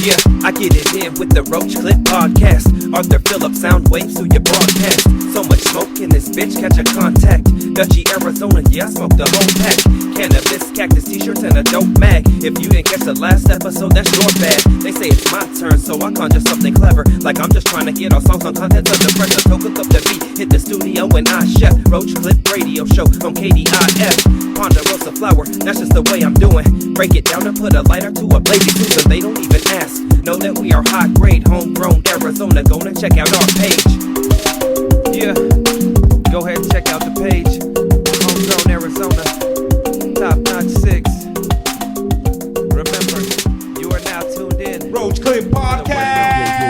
Yeah, I get it in with the Roach Clip podcast. Arthur Phillips, sound waves through your broadcast. So much smoke in this bitch, catch a contact. Dutchy, Arizona, yeah, I smoked the whole pack. Cannabis, cactus, t-shirts, and a dope mag. If you didn't catch the last episode, that's your bad. They say it's my turn, so I conjure something clever. Like I'm just trying to get our songs on content under pressure. So cook up the beat, hit the studio, and I chef. Roach Clip radio show on KDIF. Ponderosa flower, that's just the way I'm doing. Break it down and put a lighter to a blazing Susan. They don't even ask. Know that we are high grade, homegrown Arizona. Gonna check out our page. Yeah, go ahead and check out the page. Homegrown Arizona, top notch 6. Remember, you are now tuned in. Roach Clip Podcast.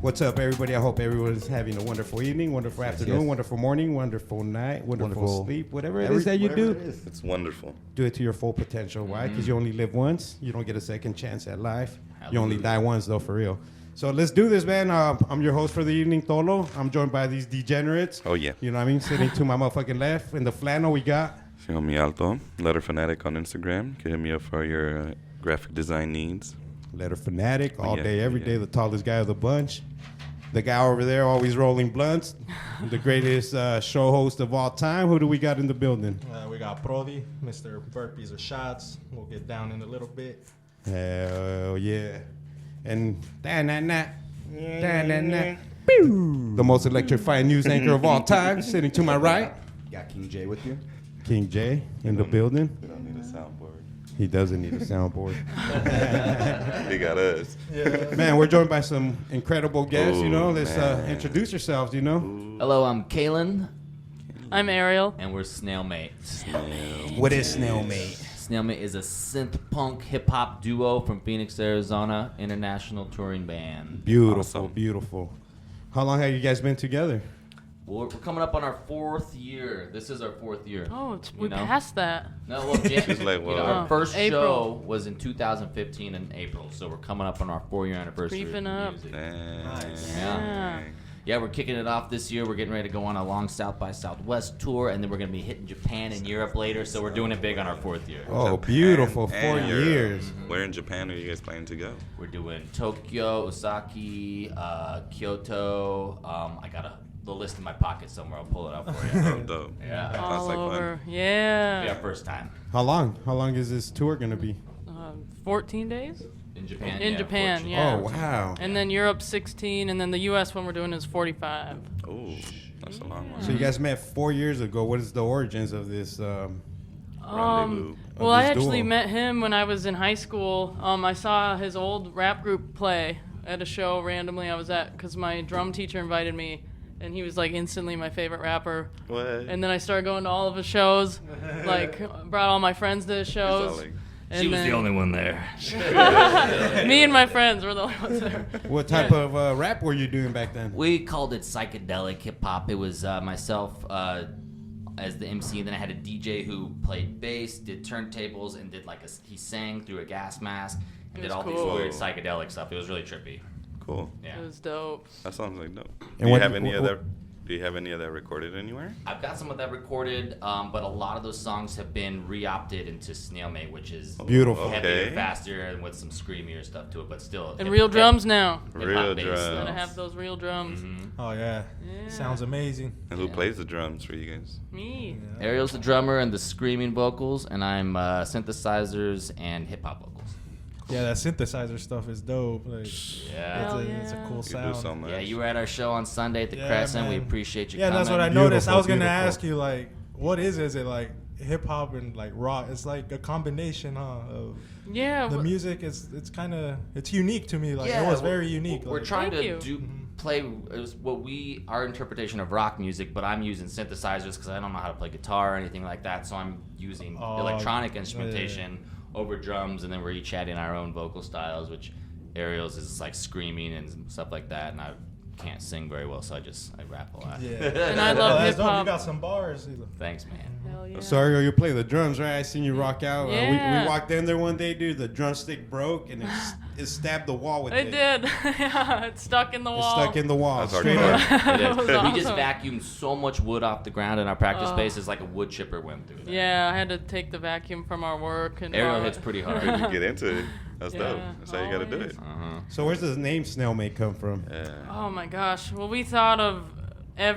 What's up, everybody? I hope everyone is having a wonderful evening, wonderful afternoon, wonderful morning, wonderful night, wonderful sleep, whatever it is that you do. It's wonderful. Do it to your full potential. Why? Because you only live once. You don't get a second chance at life. You only die once, though, for real. So let's do this, man. I'm your host for the evening, Tolo. I'm joined by these degenerates. Oh, yeah. You know what I mean? Sitting to my motherfucking left. In the flannel, we got... Show me Alto, Letter Fanatic on Instagram. Can hit me up for your graphic design needs. Letter Fanatic, all day, every day, yeah. the tallest guy of the bunch. The guy over there always rolling blunts. The greatest show host of all time. Who do we got in the building? We got Brody, Mr. Burpees or Shots. We'll get down in a little bit. Hell yeah. And the most electrifying news anchor of all time, sitting to my right. Got King J with you. King J in the building. We don't need a soundboard. He doesn't need a soundboard. He got us. Yeah. Man, we're joined by some incredible guests, you know. Oh, Let's introduce yourselves, you know. Hello, I'm Kalen, I'm Ariel. and we're Snailmate. What is Snailmate? Snailmate is a synth punk hip hop duo from Phoenix, Arizona, international touring band. Beautiful, Awesome. beautiful. How long have you guys been together? We're coming up on our 4th year. This is our 4th year. Oh, we know? passed that. No, well, She's like, well, our first April. show was in 2015 in April, so we're coming up on our 4-year anniversary. Creeping of up. music. Nice. Yeah. Yeah, we're kicking it off this year. We're getting ready to go on a long South by Southwest tour, and then we're going to be hitting Japan and Europe later. So we're doing it big on our 4th year. Oh, beautiful. And 4 Europe. years. Where in Japan are you guys planning to go? We're doing Tokyo, Osaka, Kyoto. I got the list in my pocket somewhere. I'll pull it out for you. Oh, dope. Yeah. All like over. fun. Yeah, Yeah. first time How long? How long is this tour going to be? 14 days? in Japan. In yeah, Japan, unfortunately. yeah. Oh, wow. And then Europe 16, and then the U.S. one we're doing is 45. Oh, that's a long one. So you guys met 4 years ago. What is the origins of this? Rendezvous. Well, I this actually duo. met him when I was in high school. I saw his old rap group play at a show randomly I was at because my drum teacher invited me, and he was like instantly my favorite rapper. What? And then I started going to all of his shows, like brought all my friends to his It's all shows. like, And She was then the only one there. me and my friends were the only ones there. What type of rap were you doing back then? We called it psychedelic hip hop. It was myself as the MC, and then I had a DJ who played bass, did turntables, and did he sang through a gas mask and It did was all cool. these weird psychedelic stuff. It was really trippy. cool. Yeah. It was dope. That sounds like dope. And Do you what- have any what- other? Do you have any of that recorded anywhere? I've got some of that recorded, but a lot of those songs have been re-opted into Snailmate, which is Beautiful. heavier, Okay. faster, and with some screamier stuff to it, but still. And real drums now. Real bass. drums. Gotta have those real drums. Oh, yeah. Yeah. Sounds amazing. And who plays the drums for you guys? Me. Ariel's the drummer and the screaming vocals, and I'm synthesizers and hip hop vocals. Yeah, that synthesizer stuff is dope. Like, Yeah. Hell it's a yeah. cool You do sound. so much. Yeah, you were at our show on Sunday at the Yeah, Crescent. We man. appreciate you Yeah, coming. that's what I Beautiful, noticed. I was gonna beautiful. ask you, like, what is it? Is it like hip hop and like rock? It's like a combination, of Yeah. the wh- music. It's kind of unique to me. Like Yeah, it was we're- very unique. We're like, trying Thank to you. do play it was our interpretation of rock music, but I'm using synthesizers because I don't know how to play guitar or anything like that. So I'm using Oh, electronic yeah. instrumentation over drums, and then we're each adding our own vocal styles, which Ariel's is like screaming and stuff like that, and I can't sing very well, so I rap a lot. Yeah. And I love That's dope. hip-hop. You got some bars. Thanks, man. Hell yeah. So Ariel, you play the drums, right? I seen you rock out. Yeah. We walked in there one day, dude. The drumstick broke, and it stabbed the wall with It did. Yeah, it's stuck in the It's wall. stuck in the wall. That's Straight hardcore. up. It is. was We just awesome. vacuumed so much wood off the ground in our practice space. It's like a wood chipper went through there. Yeah, I had to take the vacuum from our work. And Aerial hits pretty hard. You get into it. That's dope. Yeah, That's how you gotta do it. always. So where's this name Snailmate come from? Yeah. Oh my gosh. Well, we thought of.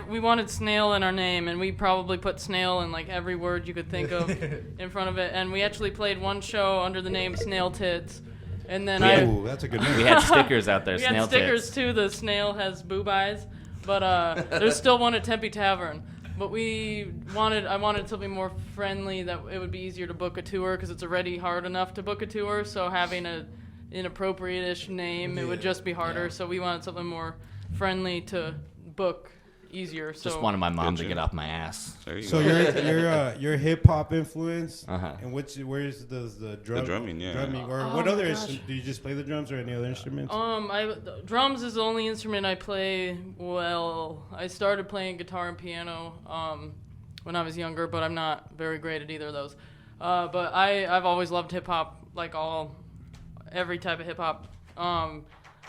We wanted snail in our name, and we probably put snail in like every word you could think of in front of it. And we actually played one show under the name Snail Tits. And then Ooh, that's a good name. We had stickers out there. we Snail had stickers tits. too. The snail has boob eyes, but there's still one at Tempe Tavern. But I wanted to be more friendly, that it would be easier to book a tour because it's already hard enough to book a tour. So having an inappropriate-ish name, it would just be harder. Yeah. So we wanted something more friendly to book easier. So Just wanted my mom to Gotcha. get off my ass. There you So go. you're hip hop influence, Uh-huh. and where's the drum? drumming, yeah. Or Oh what my other gosh. instrument? Do you just play the drums or any other instruments? Drums is the only instrument I play well. I started playing guitar and piano when I was younger, but I'm not very great at either of those. But I've always loved hip hop, like every type of hip hop.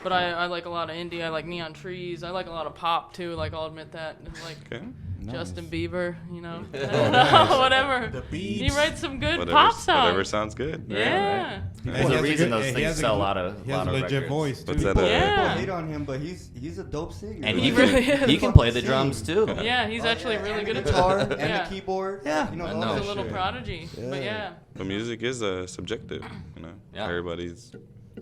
But I like a lot of indie. I like Neon Trees. I like a lot of pop too. Like I'll admit that. Like Okay. Justin Bieber, you know, I don't know, whatever. The He Beats. wraits some good Whatever, pop songs. whatever sounds good. Yeah. There's a reason those things sell a lot of He has a legit records. voice too. What's that? Yeah. People hate on him, but he's a dope singer. And He he really can, is. he can play the drums too. Yeah, he's actually really and good the at guitar that. and Yeah. the keyboard. Yeah, he knows I all know. that He's a little shit. prodigy. But yeah. But music is subjective, you know. Yeah. Everybody's.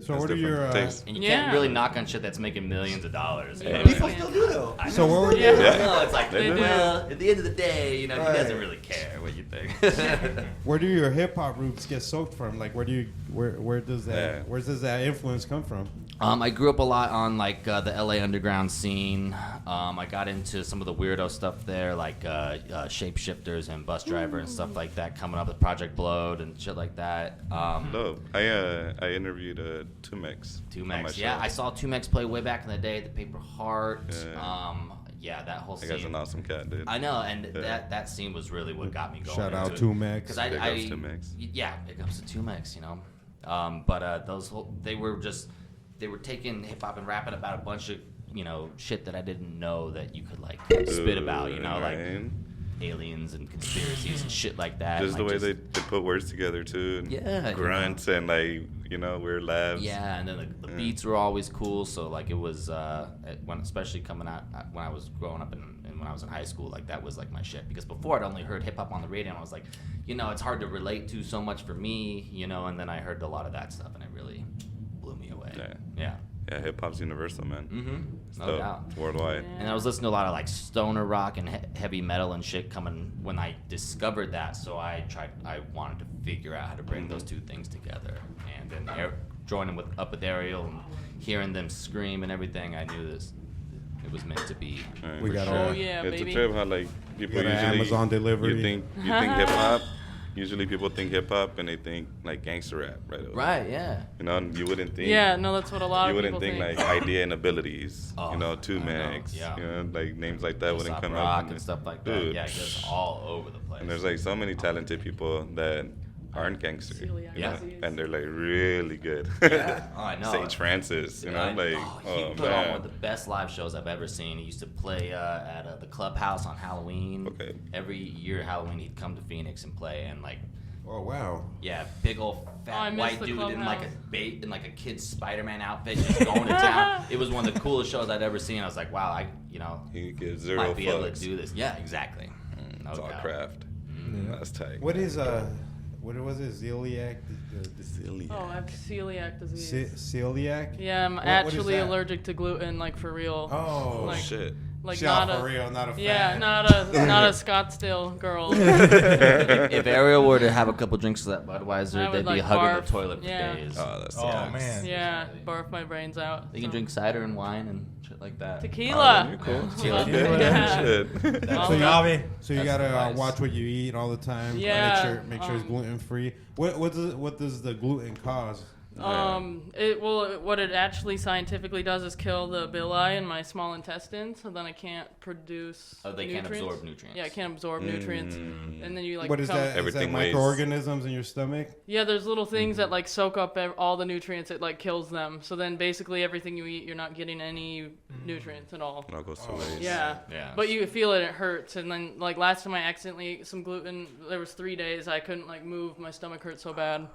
So has what are your different tastes. And you Yeah. can't really knock on shit that's making millions of dollars. You know Yeah. what I'm People saying? still do though. I So know. what were Yeah. I know, it's like, They do. well, at the end of the day, you know, he Right. doesn't really care what you think. where do your hip hop roots get soaked from? Like where does that influence come from? I grew up a lot on like the LA underground scene. I got into some of the weirdo stuff there, like shapeshifters and bus driver and stuff like that, coming up with Project Blowed and shit like that. Dope. I interviewed Tumex. on my Tumex, yeah, show. I saw Tumex play way back in the day, the Paper Heart. Yeah. Yeah, that whole That guy's scene. an awesome cat, dude. I know, and Yeah. that scene was really what got me going. Shout out into it. Tumex. Because Big ups to Tumex. Yeah, big ups to Tumex, you know. They were taking hip hop and rapping about a bunch of, you know, shit that I didn't know that you could like spit about, you know, like Right. aliens and conspiracies and shit like that. Just and, the like, way they put words together too. And Yeah, you grunts and like weird laughs. Yeah, and then the beats were always cool. So like it was especially coming out when I was growing up and when I was in high school, like that was like my shit. Because before I'd only heard hip hop on the radio, and I was like, you know, it's hard to relate to so much for me, you know. And then I heard a lot of that stuff, and it really blew me away. Yeah. Yeah, hip hop's universal, man. Mm-hmm. No Dope. doubt. It's worldwide. And I was listening to a lot of like stoner rock and heavy metal and shit coming when I discovered that. So I wanted to figure out how to bring those two things together. And then joining up with Ariel and hearing them scream and everything, I knew it was meant to be. Right. We for got sure. Oh yeah, It's baby. a trip how like people Got an usually Amazon delivery. You think hip hop. Usually people think hip hop and they think like gangster rap right away. Right, yeah. You know, and you wouldn't think. Yeah, no, that's what a lot You of wouldn't people think like idea and abilities. Oh, you know, I know, Tumex. yeah. You know, like names like that wouldn't Aesop come rock up. and stuff like that. Dude. Yeah, it goes all over the place. And there's like so many talented people that aren't gangster. Celiac You know? disease. And they're like really good. Yeah. Oh, I know. Sage Francis. You know, like he put on one of the best live shows I've ever seen. He used to play at the clubhouse on Halloween. Okay. Every year Halloween he'd come to Phoenix and play, and like, Oh wow. yeah, big old I fat miss white the dude in like clubhouse. in like a kid's Spider-Man outfit, just going to town. It was one of the coolest shows I'd ever seen. I was like, wow, He gives zero might be able to fucks. do this. Yeah, exactly. No It's all doubt. craft. That's tight. What is what was it? Celiac? Silly. Oh, I have celiac disease. Celiac? Yeah, I'm What is actually that? allergic to gluten, like for real. Oh like, Shit. Like Shit, not for a real, not a yeah, fan. not a Scottsdale girl. If Ariel were to have a couple drinks of that Budweiser, I would, they'd be like, hugging barf. the toilet for Yeah. days. Oh, that's Oh sucks. man. Yeah, barf my brains out. You can drink cider and wine and shit like that. Tequila. you're cool. Tequila. Yeah. Shit. All So that. you, so you That's gotta the advice. watch what you eat all the time. Yeah, Make sure it's gluten free. What does the gluten cause? What it actually scientifically does is kill the villi in my small intestine, so then I can't produce. Oh, they can't absorb nutrients. Yeah, I can't absorb nutrients, and then you like. What is that? Is that Everything weighs. microorganisms in your stomach? Yeah, there's little things that like soak up all the nutrients. It like kills them. So then basically everything you eat, you're not getting any nutrients at all. It all goes to waste. Yeah. But you feel it hurts. And then like last time I accidentally ate some gluten, there was 3 days I couldn't like move. My stomach hurt so bad.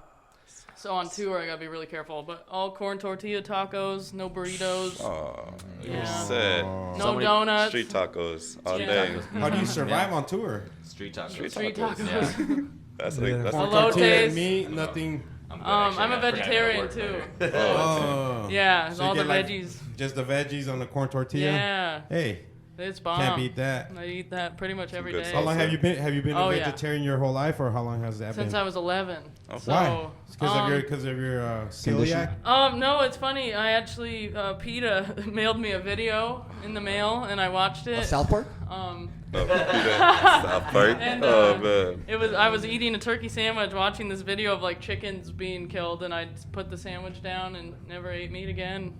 So on tour I gotta be really careful. But all corn tortilla tacos, no burritos. Oh, Yeah. you're sad. No donuts. Street tacos all Street day. tacos. How do you survive on tour? Street tacos. Street tacos. Yeah. That's like that's Hello, the Tortilla, taste. meat, nothing. I'm, good, I'm a I forgot I vegetarian work too. later. Oh. Yeah, So you all the get, like, veggies. Just the veggies on the corn tortilla? Yeah, Hey, it's bomb. can't beat that. I eat that pretty much every good day. How long have you been? Have you been Oh, a yeah. vegetarian your whole life, or how long has that Since been? I was 11. Oh, So, Why? Because of your celiac. No, it's funny. I actually PETA mailed me a video in the mail, and I watched it. South Park? Oh, South Park. And, Oh man. I was eating a turkey sandwich, watching this video of like chickens being killed, and I just put the sandwich down and never ate meat again.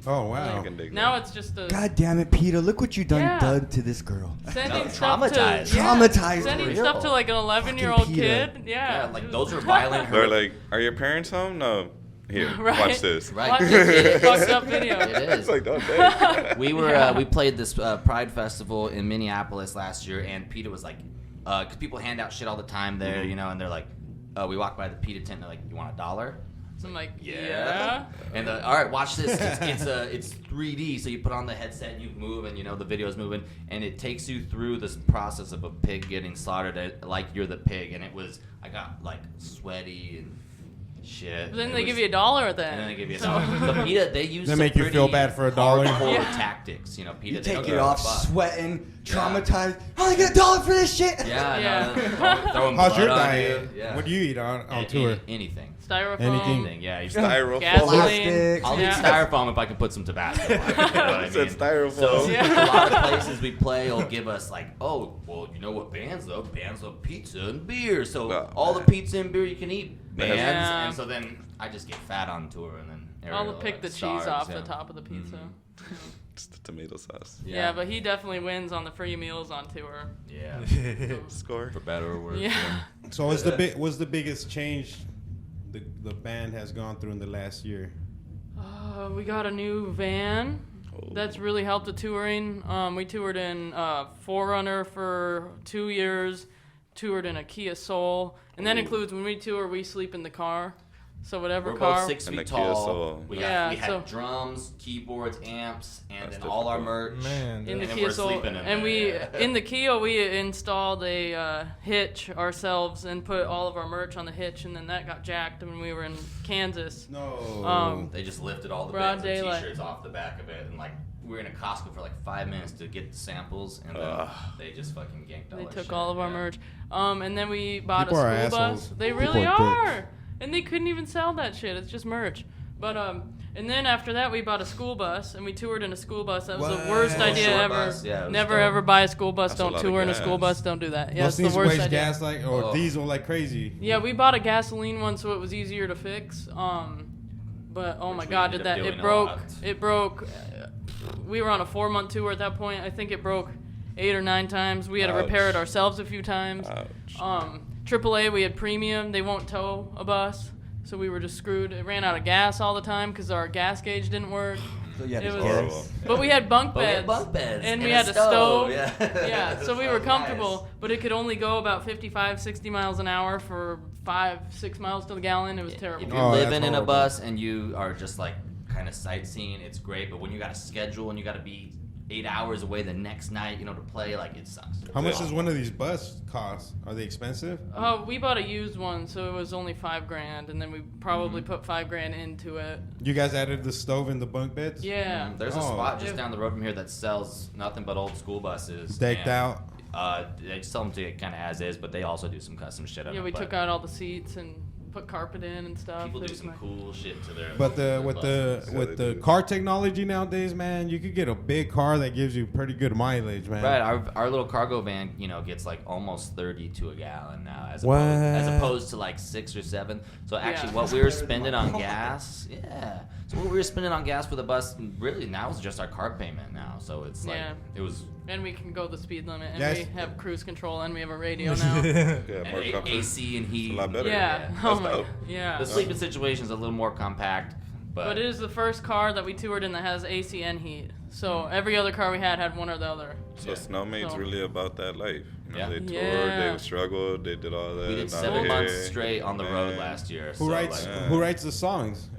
Oh wow. I can dig Now that. it's just a God damn it, Peter! Look what you Yeah. done to this girl. sending No, stuff to traumatized. Traumatized sending her. stuff to like an 11-year-old Fucking PETA. kid. Yeah, Yeah, like those are violent. They're like, are your parents home? No. Here, Right. watch this. Right. Watch this fucked up video. It is. It's like, oh dang. We were we played this Pride Festival in Minneapolis last year, and PETA was like, because people hand out shit all the time there, you know, and they're like, we walk by the PETA tent, and they're like, you want $1? So I'm like, yeah. And all right, watch this. It's 3D, so you put on the headset, and you move, and you know the video's moving, and it takes you through this process of a pig getting slaughtered, like you're the pig, and I got like sweaty and shit. But then It they was- give you $1 then. And then they give you $1. But PETA, they use They some make you feel pretty bad for $1. hardcore Yeah. tactics. You know, PETA. You they don't take it give a off, fuck. sweating, traumatized. I only get $1 for this shit. Yeah, Yeah. no, throwing How's blood your on diet? you. Yeah. What do you eat on tour? Anything. Styrofoam. Anything. Yeah. You Styrofoam. Gasoline. Plastics. I'll Yeah. eat styrofoam if I can put some Tabasco on it. You know what I It said mean? styrofoam. So Yeah. a lot of places we play will give us like, oh, well, you know what bands love? Bands love pizza and beer. So Oh, all man. the pizza and beer you can eat, bands. Yeah. And so then I just get fat on tour, and then I'll Ariel, pick the starves, cheese off yeah. the top of the pizza. Just the tomato sauce. Yeah, but he definitely wins on the free meals on tour. Yeah. Score. For better or worse. Yeah. So what's the biggest change the band has gone through in the last year? We got a new van. Oh. That's really helped the touring. We toured in Forerunner for 2 years, toured in a Kia Soul, and that includes when we tour, we sleep in the car. So whatever We're car. both 6 And feet the Kia tall. Soul. We Yeah, had so- drums, keyboards, amps, and That's then all our difficult. merch. Man, in the and then Kia we're Soul, sleeping in and there, we yeah. in the Kia we installed a hitch ourselves and put all of our merch on the hitch, and then that got jacked when we were in Kansas. No. They just lifted all the Broad bands daylight. and t-shirts off the back of it, and like we were in a Costco for like 5 minutes to get the samples, and then they just fucking yanked all They our took shit, all of our yeah. merch. And then we bought People a are school bus. assholes. They People really are are. And they couldn't even sell that shit. It's just merch. But and then after that we bought a school bus and we toured in a school bus. That was the What? worst Oh, idea short ever. bus? Yeah, it was Never dumb. ever buy a school bus. That's a Don't lot of tour in a gas. school bus. Don't do that. Yeah, Those it's the things worst waste idea. gas or diesel like crazy. Yeah, we bought a gasoline one so it was easier to fix. But oh my we god, ended did up that doing it a broke. lot. It broke. We were on a 4-month tour at that point. I think it broke 8 or 9 times. We had to repair it Ouch. ourselves a few times. Ouch. AAA, we had premium. They won't tow a bus, so we were just screwed. It ran out of gas all the time because our gas gauge didn't work. So you had It to was- get- Horrible. But we had bunk But we beds. had bunk beds And and we a had a stove, stove. yeah. Yeah, so we That were was comfortable, nice. but it could only go about 55, 60 miles an hour for 5-6 miles to the gallon. It was terrible. If Oh, you're living that's in a horrible. bus and you are just like kind of sightseeing, it's great. But when you got a schedule and you got to be 8 hours away the next night, you know, to play, like it sucks. How much does one of these bus cost? Are they expensive? We bought a used one, so it was only $5,000, and then we probably put $5,000 into it. You guys added the stove in the bunk beds? Yeah. There's a Oh. spot just down the road from here that sells nothing but old school buses. Decked and, out? They sell them to you kind of as is, but they also do some custom shit. Yeah, we took out all the seats and put carpet in and stuff. People It do was some nice. cool shit to their. But their with buses. the car technology nowadays, man, you could get a big car that gives you pretty good mileage, man. Right, our little cargo van, gets like almost 30 to a gallon now, as What? opposed to like 6 or 7. So actually, Yeah. what we were spending on gas, So what we were spending on gas for the bus, really now is just our car payment now. So it's like Yeah. it was. And we can go the speed limit, and Yes. we have cruise control, and we have a radio now. Yeah, And more comfort. AC and heat. a lot better. Yeah. That's Oh my. dope. Yeah. The sleeping situation is a little more compact, But it is the first car that we toured in that has AC and heat. So every other car we had one or the other. So Snailmate's So- really about that life. Yeah. They toured, Yeah. they struggled, they did all that. we did now 7 they're months here. straight on the road Man. last year. Who so writes like, Who writes the songs?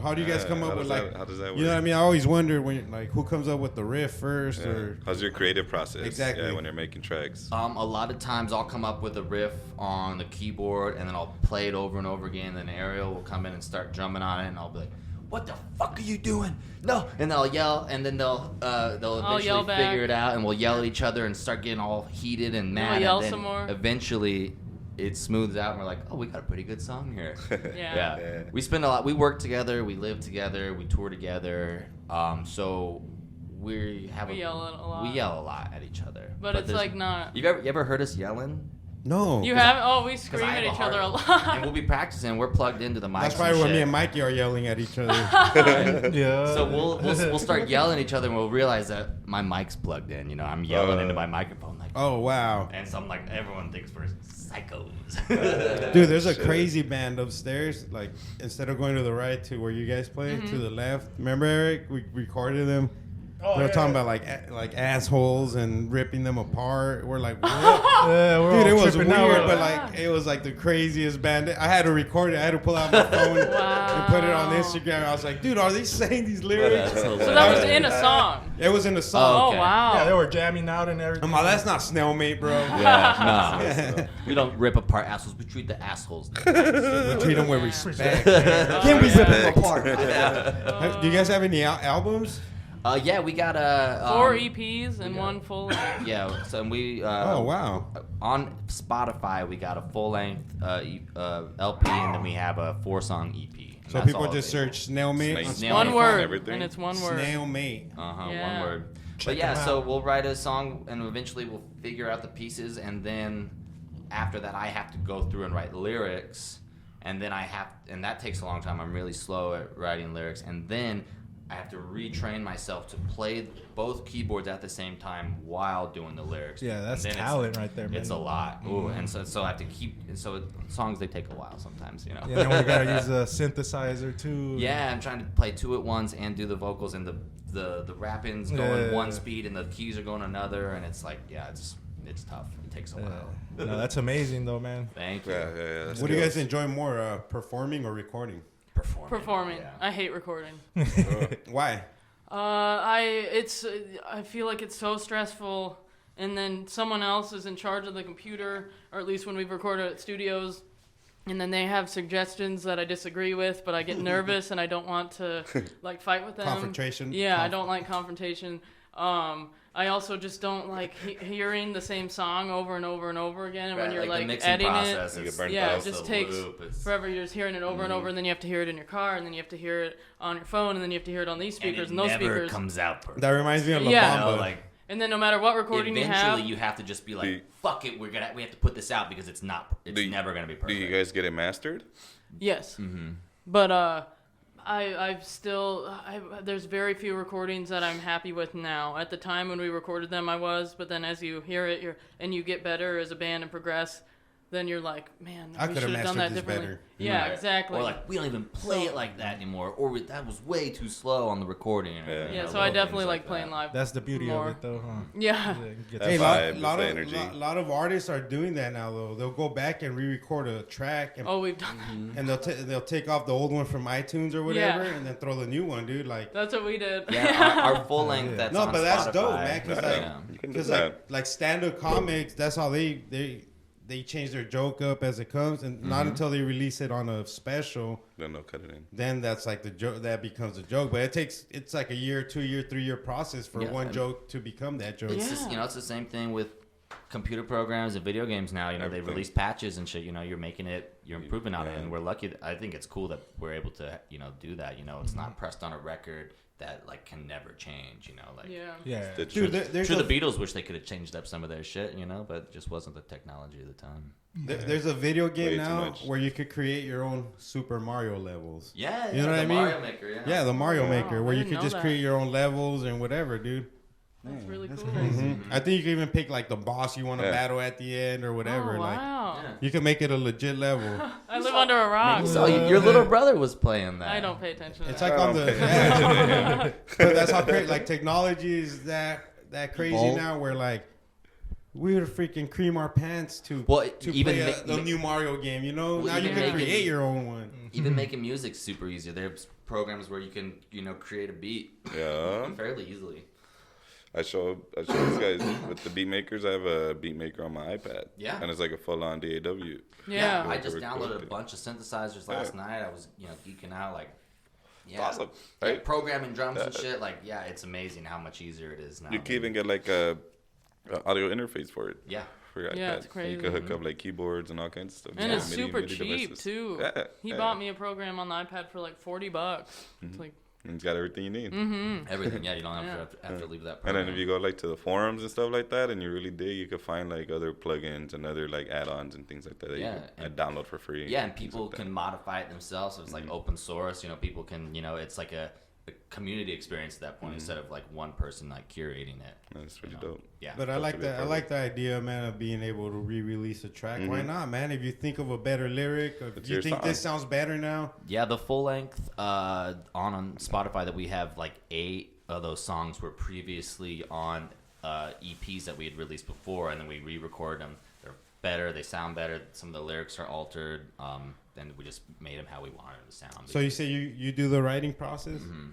How do you guys come how up with does like? that- how does that You know what I work? mean? I always wonder when who comes up with the riff first, Yeah. or How's your creative process? Exactly. Yeah, when you're making tracks. A lot of times I'll come up with a riff on the keyboard and then I'll play it over and over again. Then Ariel will come in and start drumming on it, and I'll be like, "What the fuck are you doing? No!" And they'll yell, and then they'll yell eventually back. figure it out, and we'll yell at each other and start getting all heated and Then we'll mad. yell and then some more. Eventually, it smooths out, and we're like, "Oh, we got a pretty good song here." Yeah. Yeah. We spend a lot. We work together. We live together. We tour together. So we have We yell a lot. We yell a lot at each other. But it's there's- like not. You ever heard us yelling? no? You have? Oh, we 'Cause scream I at have each other a heart. lot. And we'll be practicing. We're plugged into the mics. That's probably when shit. me and Mikey are yelling at each other. Yeah. So we'll start yelling at each other, and we'll realize that my mic's plugged in. I'm yelling into my microphone like. Oh wow, And so I'm like, everyone thinks we're psychos. dude! There's a crazy band upstairs. Like instead of going to the right to where you guys play, Mm-hmm. to the left. Remember, Eric? We recorded them. Oh, They're yeah, talking yeah. about like assholes and ripping them apart. We're like, what? Yeah, we're Dude, all it was tripping weird, out. We're but like, like it was like the craziest band. I had to record it. I had to pull out my phone and put it on Instagram. I was like, dude, are they saying these lyrics? That's So that was in a song. It was in the song. Oh, okay. wow. yeah, they were jamming out and everything. I'm like, that's not Snailmate, bro. Yeah, no. We don't rip apart assholes. We treat the assholes. We treat them with respect. Can we rip them apart? Do you guys have any albums? Yeah, we got a 4 EPs and one full. Yeah, so we. Oh wow. On Spotify, we got a full length LP, and then we have a 4-song EP. and So that's people all just it is. search Snailmate. Snail- Snail One Mate. word, everything. and it's one word. Snailmate. Yeah. One word. Check But yeah, them so out. we'll write a song, and eventually we'll figure out the pieces, and then after that, I have to go through and write lyrics, and then and that takes a long time. I'm really slow at writing lyrics, and then I have to retrain myself to play both keyboards at the same time while doing the lyrics. Yeah, that's And then talent right there, man. It's a lot. Ooh, and so I have to songs, they take a while sometimes, Yeah, then we gotta use a synthesizer too. Yeah, I'm trying to play 2 at once and do the vocals, and the rapping's going Yeah. one speed and the keys are going another, and it's like, yeah, it's tough. It takes a Yeah. while. No, that's amazing though, man. Thank you. Yeah. That's What do you good. guys enjoy more, performing or recording? Performing. Yeah. I hate recording. Why? I feel like it's so stressful, and then someone else is in charge of the computer, or at least when we've recorded at studios, and then they have suggestions that I disagree with, but I get nervous and I don't want to like fight with them. Confrontation? Yeah, I don't like confrontation. I also just don't like hearing the same song over and over and over again, and when Right, you're the like mixing editing process it. You get is- burnt Yeah, out. it just the takes loop. It's- forever. You're just hearing it over and over, and then you have to hear it in your car, and then you have to hear it on your phone, and then you have to hear it on these speakers and, it those never speakers. comes out perfect. That reminds me of La Yeah. You know, Bamba. like And then no matter what recording eventually you you have, have to just be like, Do- fuck it, we have to put this out because it's never gonna be Do perfect. you guys get it mastered? yes. But I've still there's very few recordings that I'm happy with now. At the time when we recorded them, I was, but then as you hear it, you get better as a band and progress. Then you're like, man, I we could have should have done mastered that this differently. better. Yeah, Right. exactly. Or like, we don't even play it like that anymore, or that was way too slow on the recording. Yeah. yeah, know, so I little definitely things like playing that. live. That's the beauty more. of it, though, huh? Yeah. Yeah, get That's Hey, vibe, lot it's of the energy. lot of artists are doing that now though. They'll go back and re-record a track and, Oh, we've done that. and they'll take off the old one from iTunes or whatever Yeah. and then throw the new one, dude. Like That's what we did. Yeah, our full length. Yeah. That's no, on but that's Spotify. dope, man. Because Yeah. like, You can do cause that. like stand-up comics, that's how they change their joke up as it comes, and not until they release it on a special, Then they'll cut it in. then that's like the joke that becomes a joke. But it's like a year, 2 year, 3 year process for Yeah, one and- joke to become that joke. It's Yeah. just, it's the same thing with computer programs and video games now, you know, they Everything. release patches and shit, you know, you're improving on it, and we're lucky. I think it's cool that we're able to, you know, do that. You know, it's not pressed on a record that like can never change. You know, like Yeah. Dude, there's sure, a, the Beatles wish they could have changed up some of their shit, you know, but it just wasn't the technology of the time. there's a video game Way too now much. where you could create your own Super Mario levels. Yeah, You know what I mean? Mario Maker, yeah. Yeah, the Mario Wow, Maker, where I you didn't could know just that. create your own levels and whatever, dude. That's really cool. I think you can even pick like the boss you want to Yeah. battle at the end or whatever. Oh, Like wow. Yeah. you can make it a legit level. I live under a rock. So your little brother was playing that. I don't pay attention to It's that. like on the yeah, but that's how crazy. Like technology is that crazy Evolved. now. Where like we would freaking cream our pants to Well, to even play ma- the ma- new Mario game. You know, Well, now you even can making- create your own one. Even making music super easier. There's programs where you can, you know, create a beat Yeah. fairly easily. I show these guys with the beat makers. I have a beat maker on my iPad. Yeah. And it's like a full on DAW. Yeah. I just Record downloaded a it. bunch of synthesizers last night. I was, you know, geeking out like, yeah, Awesome, yeah, right? programming drums and shit. Like, yeah, it's amazing how much easier it is now. You can even get like a audio interface for it. Yeah. For your Yeah, iPad. it's You crazy. can hook up like keyboards and all kinds of stuff. And Just it's MIDI super cheap devices. too. Yeah, He yeah. bought me a program on the iPad for like $40. It's like And it's got everything you need. Everything. Yeah, you don't have to leave that And program. then if you go like to the forums and stuff like that, and you really dig, you can find like other plugins and other like add-ons and things like that that Yeah, you can and- download for free. Yeah, and things people like that. can modify it themselves. So it's like open source. You know, people can, you know, it's like a community experience at that point instead of like one person like curating it. That's you pretty know? dope. Yeah. But I Dope like to be a that. I part like of. the idea, man, of being able to re-release a track. Why Mhm. not, man? If you think of a better lyric, or if It's you your think this song. sounds better now, Yeah, the full length on Spotify that we have, like 8 of those songs were previously on EPs that we had released before, and then we re-recorded them. They're better. They sound better. Some of the lyrics are altered. And we just made them how we wanted them to sound. so you say you do the writing process. Mm-hmm.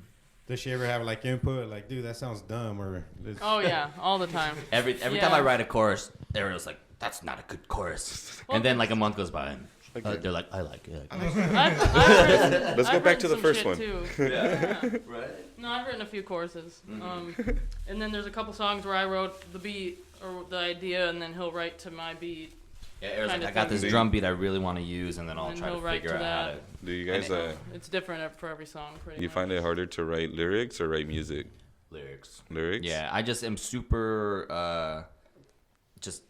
Does she ever have like input, like, dude, that sounds dumb, or this- oh yeah, all the time. Every Yeah. time I write a chorus, Ariel's like, "That's not a good chorus," Well, and then like a month goes by, and Okay. they're like, "I like it." I've written, Let's go I've back to the written first some one. shit, Too. Yeah. Right. No, I've written a few choruses. And then there's a couple songs where I wrote the beat or the idea, and then he'll write to my beat. Yeah, Ariel's like, Kinda "I got thing. this drum beat I really want to use," and then I'll And try to he'll write figure to out how that. to. Do you guys It's different for every song, pretty you much. find it harder to write lyrics or write music? Lyrics. Lyrics? Yeah, I just am super just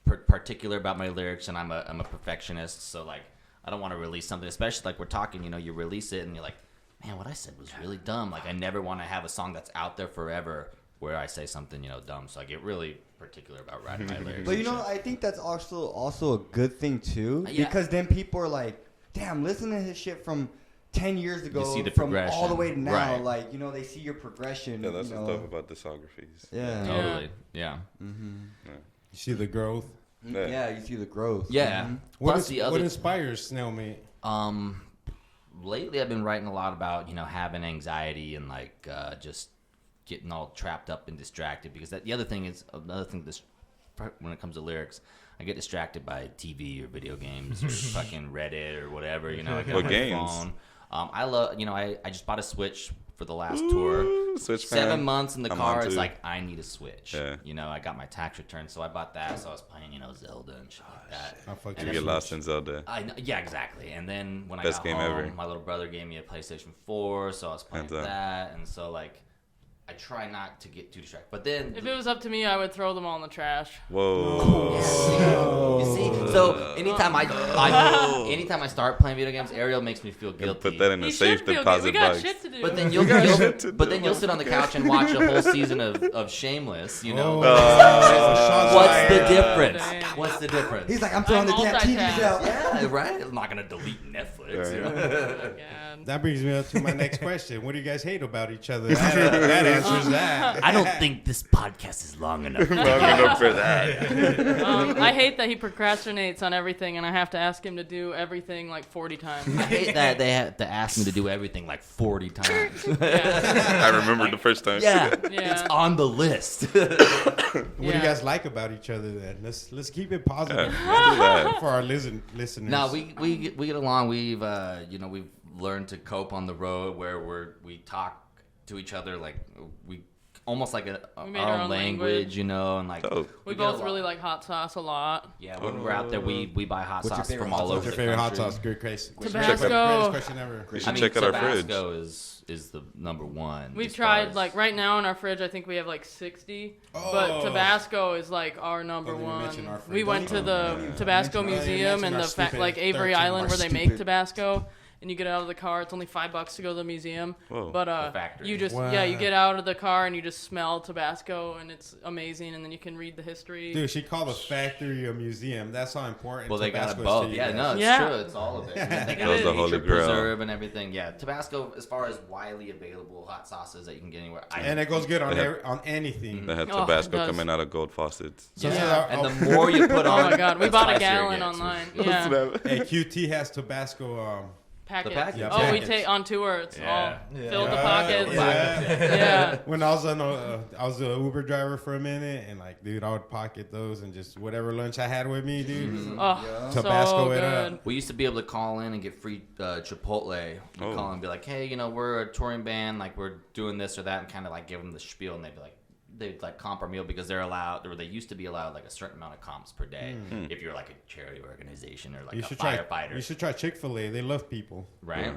particular about my lyrics, and I'm a perfectionist. So like, I don't want to release something, especially like we're talking. You know, you release it and you're like, man, what I said was really dumb. Like, I never want to have a song that's out there forever where I say something, you know, dumb. So I get really particular about writing my lyrics. But you and know, shit. I think that's also a good thing too, Yeah. because then people are like, "Damn, listen to his shit from 10 years ago, see the from all the progression. way to now." Right. Like, you know, they see your progression. Yeah, that's you the know. stuff about discographies. Yeah. Totally. Yeah. you see the growth. Yeah, you see the growth. Yeah. Mhm. What, Plus the what other. inspires Snailmate? Lately I've been writing a lot about, you know, having anxiety and like just getting all trapped up and distracted, because the other thing is when it comes to lyrics, I get distracted by TV or video games or fucking Reddit or whatever, you know. I get What on my games? phone. I love, you know, I just bought a Switch for the last tour. Switch 7 fan. months in the I'm car, on it's too. like, I need a Switch. Yeah. You know, I got my tax return, so I bought that. So I was playing, you know, Zelda and shit like that. I fucked And You then- get lost in Zelda. I know, yeah, exactly. And then when Best I got game home, ever. my little brother gave me a PlayStation 4, so I was playing Hands up. that. And so, like, I try not to get too distracted. But then, If it was up to me, I would throw them all in the trash. Whoa. you see, so anytime anytime I start playing video games, Ariel makes me feel guilty. Put that in a He safe should feel good. deposit We got box. shit to do. But then you'll sit on the couch and watch a whole season of Shameless. You know, what's the difference? Dang. What's the difference? He's like, "I'm throwing the damn TVs multitask. out." yeah, right. I'm not gonna delete Netflix. You know? Oh, God. That brings me up to my next question. What do you guys hate about each other? That answers that. I don't think this podcast is long enough. Long enough for that. I hate that he procrastinates on everything, and I have to ask him to do everything like 40 times. I hate that they have to ask me to do everything like 40 times. Yeah. I remember the first time. Yeah, Yeah. it's on the list. What do you Yeah. guys like about each other then? Let's keep it positive Let's do that. for our listeners. No, we get along. We've we've learned to cope on the road where we talk to each other like we almost like We made our our own own language, language. you know, and like Oh. We get a both lot- really like hot sauce a lot. Yeah, when we're out there, we buy hot What's your sauce favorite from hot all sauce? over What's your the favorite hot country. sauce? Good question. Tabasco. Greatest question ever. You I should mean, check out our fridge. Tabasco is the number one. We've as far tried as- like right now in our fridge. I think we have like 60, Oh. but Tabasco is like our number Don't even one. mention our fridge. We went to Don't the even Tabasco mention- Museum and our the stupid like Avery 13 Island where they make stupid- Tabasco. And you get out of the car. It's only $5 to go to the museum. Whoa. But The factory. you just Wow. you get out of the car and you just smell Tabasco and it's amazing. And then you can read the history. Dude, she called a factory a museum. That's how important. Well, they got Tabasco it is to both. you Yeah, guys. no, it's Yeah. true. It's all of it. And then they got That was the Holy nature Grail. preserve and everything. Yeah, Tabasco, as far as widely available hot sauces that you can get anywhere. And it goes good on They have- on anything. They had Oh, it Tabasco does. coming out of gold faucets. So Yeah. this is our- And the more you put Oh on, my God, we the bought a spicier it gallon gets. online. Yeah. Hey, QT has Tabasco. Packets. packets. Yeah, Oh, we packets. take on tour. It's Yeah. all Yeah. filled the Yeah. pockets. Yeah. Yeah. When I was I was an Uber driver for a minute, and like, dude, I would pocket those and just whatever lunch I had with me, dude. Oh, Yeah. Tabasco so it good. up. We used to be able to call in and get free Chipotle. We'd Oh. call and be like, hey, you know, we're a touring band, like we're doing this or that, and kind of like give them the spiel, and they'd be like, they'd like comp our meal because they're allowed, or they used to be allowed like a certain amount of comps per day if you're like a charity organization or like You a should firefighter, You should try Chick-fil-A. They love people. right?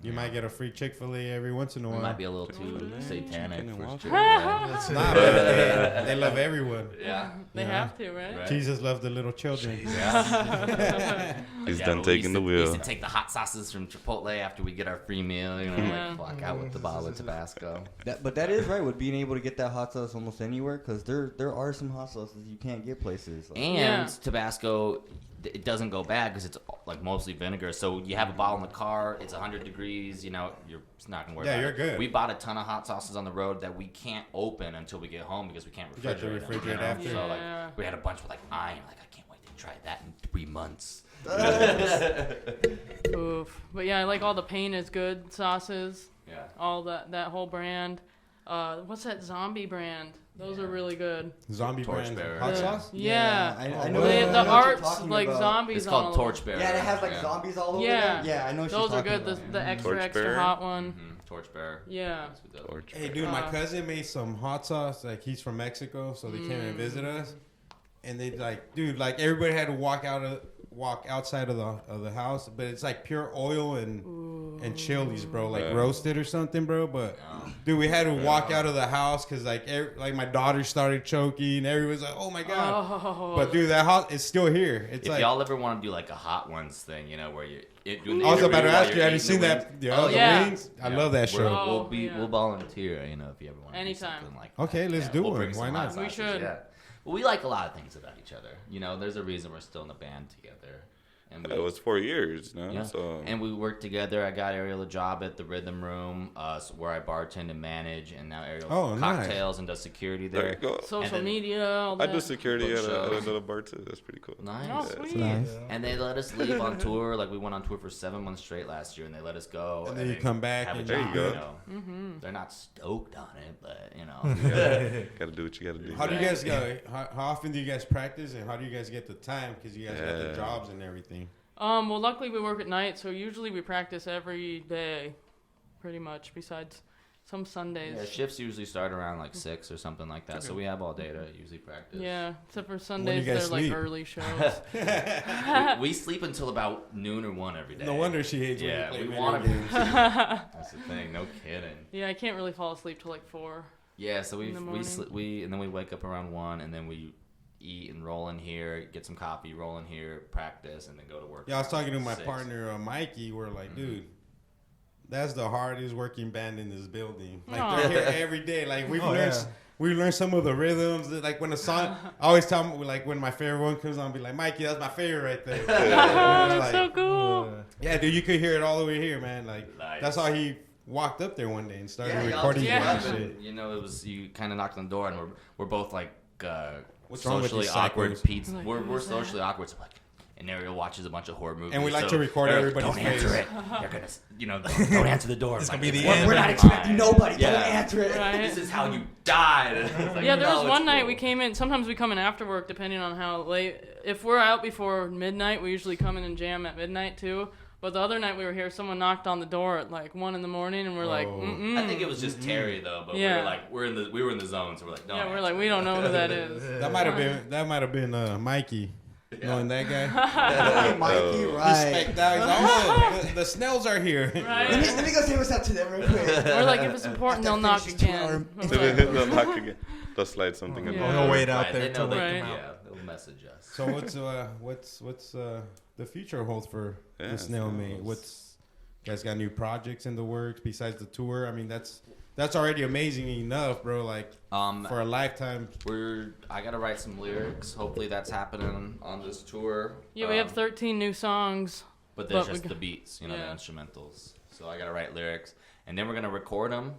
You might get a free Chick-fil-A every once in a We while. might be a little too satanic Chicken and for waffles. Chipotle. Nah, but they love everyone. Yeah. They Yeah. have to, right? Right. Jesus loved the little children. He's Yeah, done but taking the We used wheel. to take the hot sauces from Chipotle after we get our free meal, you know, Yeah. like block out with the bottle of Tabasco. But that is right with being able to get that hot sauce almost anywhere, because there are some hot sauces you can't get places. Like, And Yeah. Tabasco, it doesn't go bad because it's like mostly vinegar. So you have a bottle in the car, it's 100 degrees, you know, it's not gonna work. Yeah, you're good. We bought a ton of hot sauces on the road that we can't open until we get home because we can't You got to refrigerate them. refrigerate after. So Yeah. like we had a bunch with like iron. Like I can't wait to try that in 3 months. Oof. But yeah, I like all the Pain is Good sauces. Yeah. All that whole brand. What's that zombie brand? Those are really good. Zombie brand Torchbearer. hot The- sauce? Yeah. I know. They- I The, know the what you're art's talking like about. zombies It's on called all over. Torchbearer. Yeah, and it has like Yeah. zombies all over Yeah. there. Yeah, I know what Those she's are talking good. The, about. the extra Torchbearer. hot one. Torchbearer. Yeah. That's what Torch. Hey, dude, my Uh, cousin made some hot sauce. Like, he's from Mexico, so they came and visit us. And they like, dude, like everybody had to walk outside of the house, but it's like pure oil and chilies, bro, like Yeah. roasted or something, bro. But dude, we had to walk out of the house because like my daughter started choking. Everyone's like, oh my god. Oh. But dude, that hot is still here. It's If like y'all ever want to do like a hot ones thing, you know, where you doing the I was about to interview while ask you, you're have you eating seen the that? wings. The Oh, other yeah. wings? I love that show. Oh, We'll yeah. volunteer, you know, if you ever want to Anytime. do something like Okay, that. let's do we'll it. bring Why some not? hot We sauces, should. Yeah. Well, we like a lot of things about each other. You know, there's a reason we're still in the band together. And It was 4 years, no? yeah. So And we worked together. I got Ariel a job at the Rhythm Room, where I bartend and manage, and now Ariel Oh, nice. cocktails and does security there there. you go. Social And then- media, all I that. do security at Bookshelves. a little bar too. That's pretty cool. Nice. Oh, Yeah, sweet. Nice. And they let us leave on tour. Like we went on tour for 7 months straight last year, and they let us go. And then you come back have a and there you job, go. know. Mm-hmm. They're not stoked on it, but you know. Gotta do what you gotta do. How do you guys go? How often do you guys practice, and how do you guys get the time? Because you guys got the Yeah. jobs and everything. Well, luckily we work at night, so usually we practice every day, pretty much. Besides some Sundays. Yeah, shifts usually start around like 6 or something like that, so we have all day to usually practice. Yeah, except for you Sundays, guys they're like sleep? early shows. we sleep until about noon or 1 every day. No wonder she hates Yeah, when we you play want video to. games. That's the thing. No kidding. Yeah, I can't really fall asleep till like 4. Yeah, so In the morning. we and then we wake up around 1, and then we eat and roll in here, get some coffee, roll in here, practice, and then go to work. Yeah, I was around talking to my 6. partner Mikey. We're like, dude, that's the hardest working band in this building. Like Aw. they're here every day. Like we've Oh, learned. yeah. We learned some of the rhythms. Like when a song, I always tell him, like when my favorite one comes on, I'll be like, Mikey, that's my favorite right there. Oh, You know, that's like, so cool. yeah, dude, you could hear it all the way here, man. Like Nice. that's how he walked up there one day and started y'all recording just you Yeah. and left shit. and, you know, it was you kind of knocked on the door, and we're both like What's wrong with socially these awkward. psychos? Pete's, Like, we're who's that? socially awkward. So I'm like, and Ariel watches a bunch of horror movies, And we like so to record Ariel's like, everybody's don't answer face. it. They're gonna, you know, don't answer the door. It's I'm gonna be like, the end. We're not fine. expecting nobody. Yeah. Don't answer it. Right. This is how you died. It's like, Yeah, there no, was it's one night cool. we came in. Sometimes we come in after work, depending on how late. If we're out before midnight, we usually come in and jam at midnight too. But the other night we were here, someone knocked on the door at like 1 a.m. and we're like, mm-mm. I think it was just Terry though, but Yeah. we were like, we were in the zone, so we're like, no. Yeah, we're like, we don't know who that is. That might have been Mikey. Knowing that guy. Hey, Mikey, right? Respect that. The snails are here. Right? Let me go say what's up to them real quick. We're like, if it's important, they'll knock again. They'll knock again. They'll slide something in. Yeah. We'll wait out Right, there they know till they Right. come out. Yeah, they'll message us. So what's the future hold for the Snailmate? Snails. You guys got new projects in the works besides the tour? I mean, that's already amazing enough, bro. Like for a lifetime. I gotta write some lyrics. Hopefully that's happening on this tour. Yeah, we have 13 new songs. But there's but we just the beats, the yeah. instrumentals. So I gotta write lyrics, and then we're gonna record them,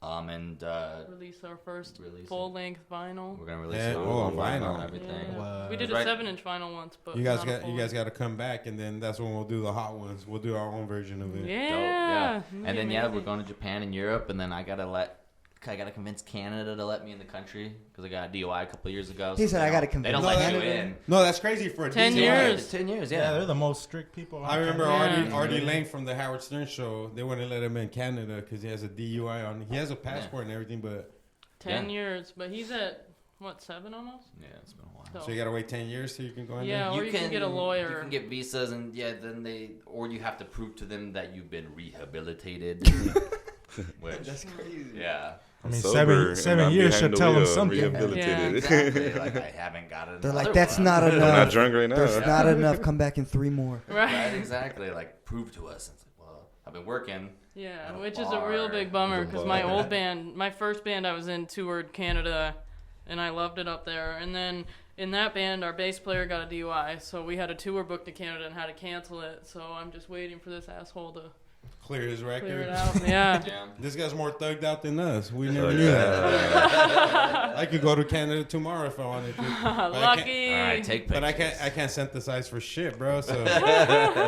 and Release our first Release full-length vinyl. we're gonna release Yeah, it on and vinyl. everything. Yeah. We did a Right. 7-inch vinyl once, but You guys not a got to come back, and then that's when we'll do the hot ones. We'll do our own version of it. Yeah. Dope, yeah. It'd be And then amazing. we're going to Japan and Europe, and then I gotta convince Canada to let me in the country because I got a DUI a couple of years ago. He said I gotta They convince don't No, let that- you in. No, that's crazy for a 10 DUI. years. 10 years, Yeah, yeah. they're the most strict people. I remember Yeah. Artie Lane from the Howard Stern show. They wouldn't let him in Canada because he has a DUI on. He has a passport and everything, but 10 Yeah. years, but he's at, what, 7 almost? Yeah, it's been a while. So, so you gotta wait 10 years till you can go in yeah, there. or you can get a lawyer. You can get visas, and or you have to prove to them that you've been rehabilitated. Which, That's crazy. yeah. I mean, Sober and seven not years behind should the tell them wheel, something. Rehabilitated. Exactly. Like I haven't got it. They're like, that's not I'm enough. not drunk right now. There's not enough. Come back in 3 more. Right, Right. exactly. Like prove to us. It's like, well, I've been working. Yeah, At a which is a real bar. big bummer At a because bar. my old band, my first band I was in, toured Canada, and I loved it up there. And then in that band, our bass player got a DUI, so we had a tour booked to Canada and had to cancel it. So I'm just waiting for this asshole to Clear his clear record. it out. Yeah. Yeah. This guy's more thugged out than us. We never Oh, knew that. yeah. I could go to Canada tomorrow if I wanted to. But I can't- Lucky. All right, take pictures. But I can't synthesize for shit, bro. So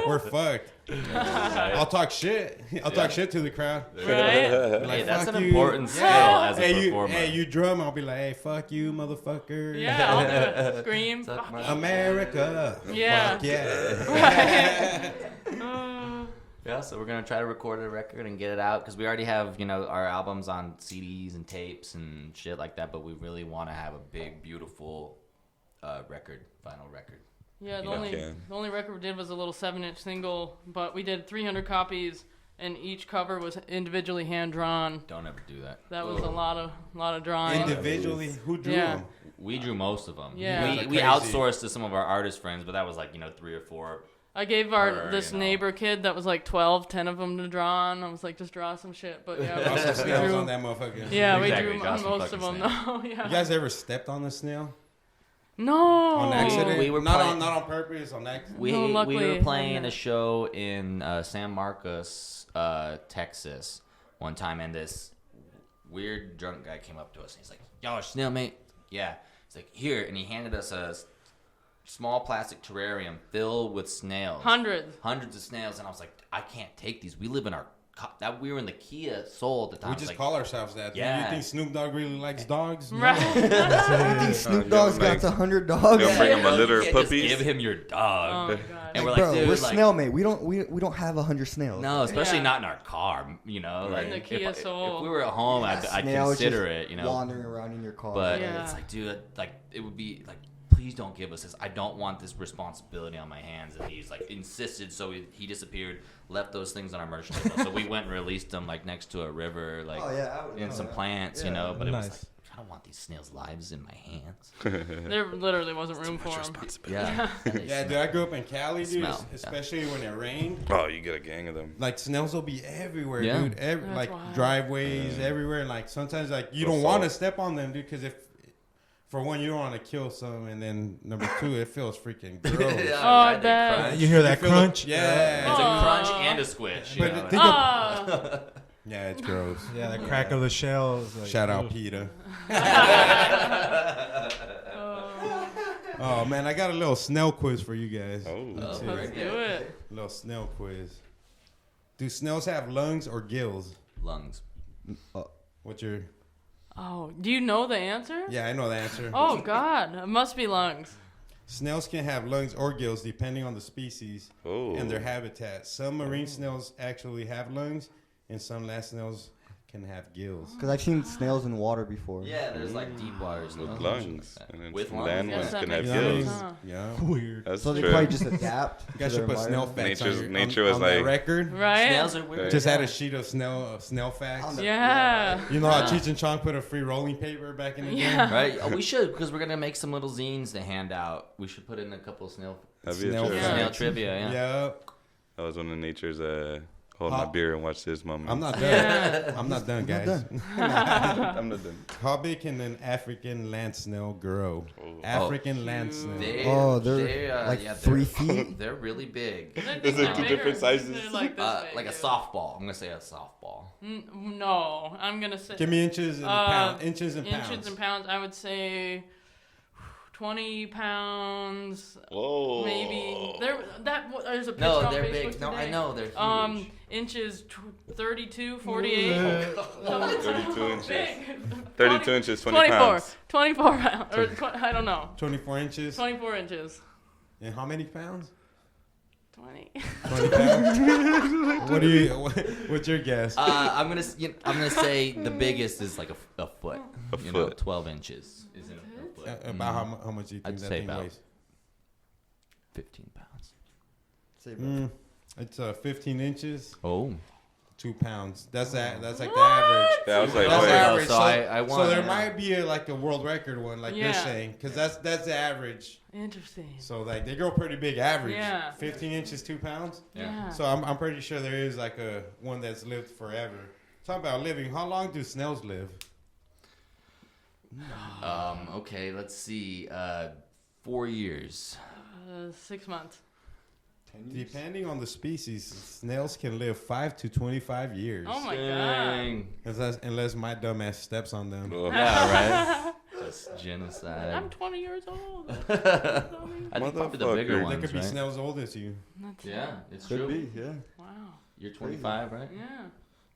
we're fucked. I'll talk shit. I'll talk shit to the crowd. Right? Hey, that's fuck an you. important skill Yeah. as a Hey, performer. you drum. I'll be like, hey, fuck you, motherfucker. Yeah, I'll do it. Scream. Suck Fuck. my- America. Yeah. Fuck yeah. Yeah, so we're gonna try to record a record and get it out because we already have, our albums on CDs and tapes and shit like that. But we really want to have a big, beautiful vinyl record. Yeah, the You know. only Okay. the only record we did was a little 7-inch single, but we did 300 copies, and each cover was individually hand drawn. Don't ever do that. That was a lot of drawing. Individually, who drew Yeah. them? We drew most of them. Yeah. You guys are We crazy. outsourced to some of our artist friends, but that was like 3 or 4. I gave this neighbor kid that was like 12, 10 of them to draw on. I was like, just draw some shit. But yeah, Draw some we snails drew, on that motherfucker. yeah, Exactly, we drew draw on some most of fucking them though. Yeah. You guys ever stepped on the snail? No. On accident? We were not playing- on purpose, on accident. We No, we luckily, were playing I'm not. a show in San Marcos, Texas, one time, and this weird drunk guy came up to us and he's like, "Yo, Snailmate." Yeah. He's like, "Here," and he handed us a small plastic terrarium filled with snails. Hundreds. Hundreds of snails, and I was like, "I can't take these. We live in we were in the Kia Soul at the time." We I was just like, call ourselves that. Yeah. You think Snoop Dogg really likes dogs? No. Right. You think Snoop yo, Dogg's got like- 100 dogs? They'll bring him a "You litter of can't just puppies. Give him your dog. Oh my god. And we're Bro, like, dude, we're like, Snailmate. We don't have 100 snails. no, especially Yeah. not in our car. Like In the if Kia Soul. if we were at home, I'd Snails consider just it. wandering around in your car. But Yeah. it's like, dude, like it would be like, please don't give us this. I don't want this responsibility on my hands. And he's like insisted, so he disappeared, left those things on our merch table. So we went and released them like next to a river, like Oh, yeah, I would in know some that. plants, Yeah. But it was Nice. like, I don't want these snails' lives in my hands. There literally wasn't room for them. Yeah, Yeah, dude, I grew up in Cali, dude, Smell. especially when it rained. Oh, you get a gang of them. Like, snails will be everywhere, Yeah. dude. That's Like, wild. driveways, everywhere. And, like, sometimes, like, you don't want to step on them, dude, because for one, you don't want to kill some, and then number 2, it feels freaking gross. Oh, I bet. You hear that feel crunch? Yeah. It's a Aw. crunch and a squish. But you know? think of, Ah. yeah, it's gross. Yeah, the crack of the shell. Is like, Shout out ooh. Peter. Oh, man, I got a little snail quiz for you guys. Oh, Let's Very do good. it. Little snail quiz. Do snails have lungs or gills? Lungs. What's your... Oh, do you know the answer? Yeah, I know the answer. Oh God, it must be lungs. Snails can have lungs or gills depending on the species Oh. and their habitat. Some marine snails actually have lungs, and some land snails can have gills. Because I've seen snails in water before. Yeah, there's like deep waters With lungs. And then With some lungs? land Yes, ones that can have makes You know what I gills. mean? Huh. Yeah. Weird. That's So they true. probably just adapt. You guys should put snail facts Nature was on that like- record. Right? Snails are weird. Just add a sheet of snail facts. Yeah. You know how Yeah. Cheech and Chong put a free rolling paper back in the Yeah. day? Right? Oh, we should, because we're gonna make some little zines to hand out. We should put in a couple of That'd be a Snail trip. facts. snail trivia. Yeah. Yeah. I was one of nature's hold my How- beer and watch this moment. I'm not done. Yeah. I'm not done, guys. I'm not done. How big can an African land snail grow? Oh. African land snail. They're like yeah, 3 feet. They're really big. Is there two different sizes? They're like this big, Like a yeah. softball. I'm gonna say a softball. No, I'm gonna say Give me inches and pounds. Inches and pounds. inches and pounds. I would say 20 pounds, Whoa. maybe. There's a picture No, on they're Facebook big. No, today. I know they're huge. Inches 32, 48. 32 inches. Big. 32 inches, 20 24. pounds. 24 pounds. Or I don't know. 24 inches. 24 inches. And how many pounds? 20. 20 pounds. What's your guess? I'm gonna say the biggest is like a foot. A You know, foot. 12 inches is a foot. About how much do you think I'd that say thing about weighs? 15 pounds. It's 15 inches, Oh. 2 pounds. That's like the average. Yeah, I was like, That's wait. average. So I won. So there yeah. might be a world record one, like you're Yeah. saying, because that's the average. Interesting. So like they grow pretty big average. Yeah. 15 inches, 2 pounds. Yeah. So I'm pretty sure there is like a one that's lived forever. Talk about living. How long do snails live? Okay, let's see. 4 years. 6 months. Depending on the species, snails can live 5 to 25 years. Oh my god. Dang. Unless my dumbass steps on them. Oh. Yeah, right. Just genocide. I'm 20 years old. I think probably the bigger Motherfucker. They ones, could be right? snails old as you. That's Yeah, it's Could true. be, yeah. Wow. You're 25, right? Yeah.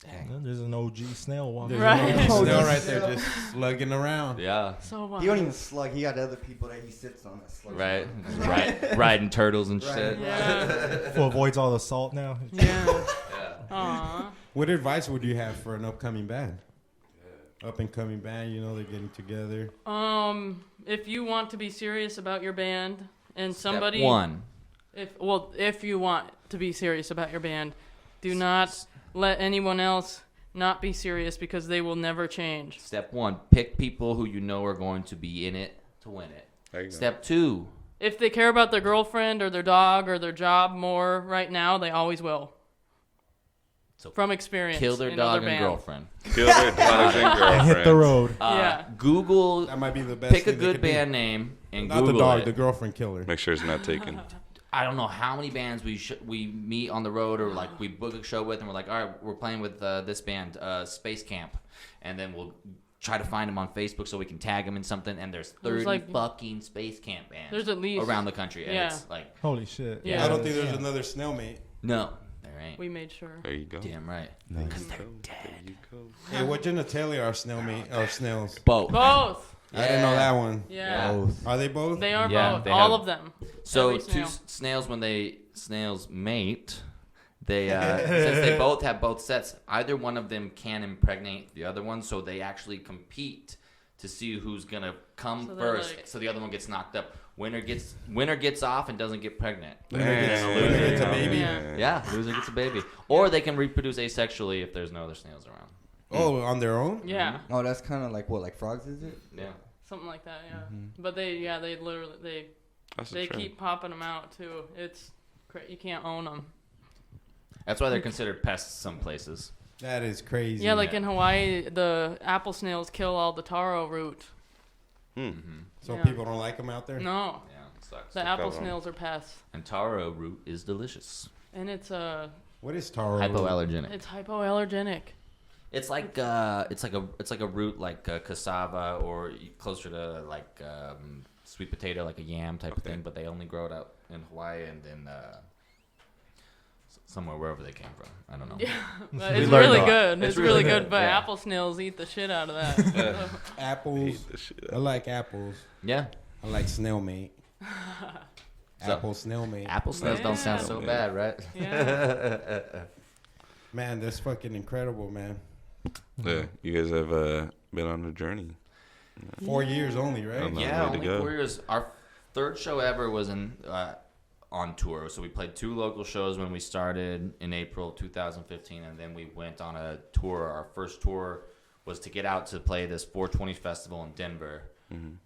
Dang. There's an OG snail walking. There's Right. a Oh, snail that's- right there just slugging around. Yeah. So He don't even slug. He got other people that he sits on that slug. Right. Riding turtles and Right. shit. Yeah. Who avoids all the salt now. Yeah. Yeah. Aw. What advice would you have for an upcoming band? Up and coming band, they're getting together. If you want to be serious about your band and somebody Step 1. if you want to be serious about your band, do not let anyone else not be serious because they will never change. Step 1. Pick people who you know are going to be in it to win it. There you go. Step 2. If they care about their girlfriend or their dog or their job more right now, they always will. So From experience. kill their in dog other and bands. girlfriend. Kill their daughters and And girlfriends. hit the road. Yeah. Google. That might be the best. Pick a thing they good could do. band name and Not Google the dog, it. the girlfriend killer. Make sure it's not taken. I don't know how many bands we meet on the road or like we book a show with and we're like, all right, we're playing with this band, Space Camp, and then we'll try to find them on Facebook so we can tag them in something. And there's 30 like- fucking Space Camp bands. There's at least- around the country, and yeah. it's like, Holy shit. Yeah. I don't think there's another Snailmate. no, there ain't. We made sure. There you go. Damn right. There you go. Hey, what genitalia are Snailmate or snails? Both. Both. I didn't know that one. Yeah. Both. Are they both? They are Yeah, both. they All have- of them. So Every two snail. snails, when snails mate, they since they both have both sets, either one of them can impregnate the other one. So they actually compete to see who's gonna come So they're first. like- So the other one gets knocked up. Winner gets off and doesn't get pregnant. Winner gets a baby. Yeah. Yeah, loser gets a baby. Or they can reproduce asexually if there's no other snails around. Oh, on their own? Yeah. Oh, that's kind of like what, like frogs, is it? Yeah. Something like that, yeah. But they literally, That's a they trend. keep popping them out too. It's you can't own them. That's why they're considered pests some places. That is crazy. Yeah, like in Hawaii, the apple snails kill all the taro root. So Yeah. people don't like them out there? No, Yeah, it sucks. the apple cover 'em. snails are pests, And taro root is delicious. and it's What is taro? Hypoallergenic. it's hypoallergenic. It's like a root like cassava or closer to like sweet potato, like a yam type of thing. But they only grow it out in Hawaii and then somewhere wherever they came from. I don't know. Yeah, but We it's learned really a lot. good. It's It's really really good. good, But yeah. apple snails eat the shit out of that. Apples. Hate this shit I up. like apples. Yeah. I like Snailmate. Apple Snailmate. Apple snails don't sound so Yeah. bad, right? Yeah. Man, that's fucking incredible, man. Yeah, you guys have been on a journey. 4 years only, right? Um, Yeah, way to only go. 4 years. Our third show ever was on tour. So we played 2 local shows when we started in April 2015, and then we went on a tour. Our first tour was to get out to play this 420 festival in Denver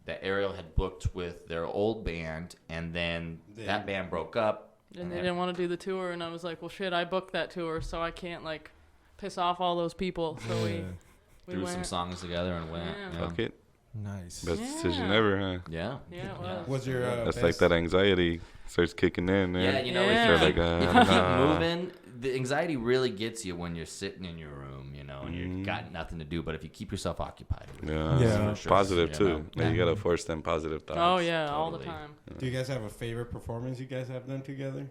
that Ariel had booked with their old band, and then that band broke up. And they didn't want to do the tour, and I was like, well, shit, I booked that tour, so I can't, like, piss off all those people. So we Threw went. some songs together and went. Yeah. Yeah. Fuck it. Nice. Best decision Yeah. ever, huh? Yeah. Yeah, it was. What's your That's best? like that anxiety starts kicking in, man. Yeah, you know, Yeah. if you They're keep, like, if you keep nah. moving, the anxiety really gets you when you're sitting in your room, you know, and you've got nothing to do. But if you keep yourself occupied, Yeah. Yeah. for sure, Positive, you too. know. Like, you gotta force them positive thoughts. Oh, yeah, all the Totally. time. Do you guys have a favorite performance you guys have done together?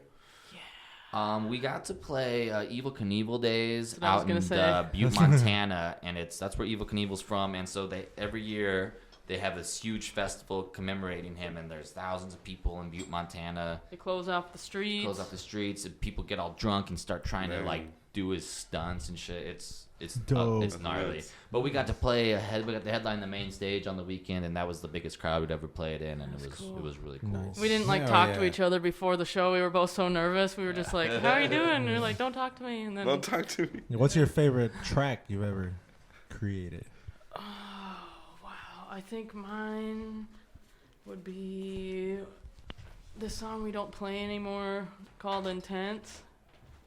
We got to play Evil Knievel Days That's what I was out gonna in say. Butte, Montana, and that's where Evil Knievel's from. And so every year they have this huge festival commemorating him, and there's thousands of people in Butte, Montana. They close off the streets. Close off the streets, and people get all drunk and start trying to like do his stunts and shit. It's Dope. it's gnarly. But we got to play we got to headline the main stage on the weekend, and that was the biggest crowd we'd ever played in, and it was really cool. Nice. We didn't, like, Yeah, talk yeah. to each other before the show. We were both so nervous. We were just like, how are you doing? And we were like, don't talk to me. And then Don't talk to me. What's your favorite track you've ever created? I think mine would be the song we don't play anymore called Intense.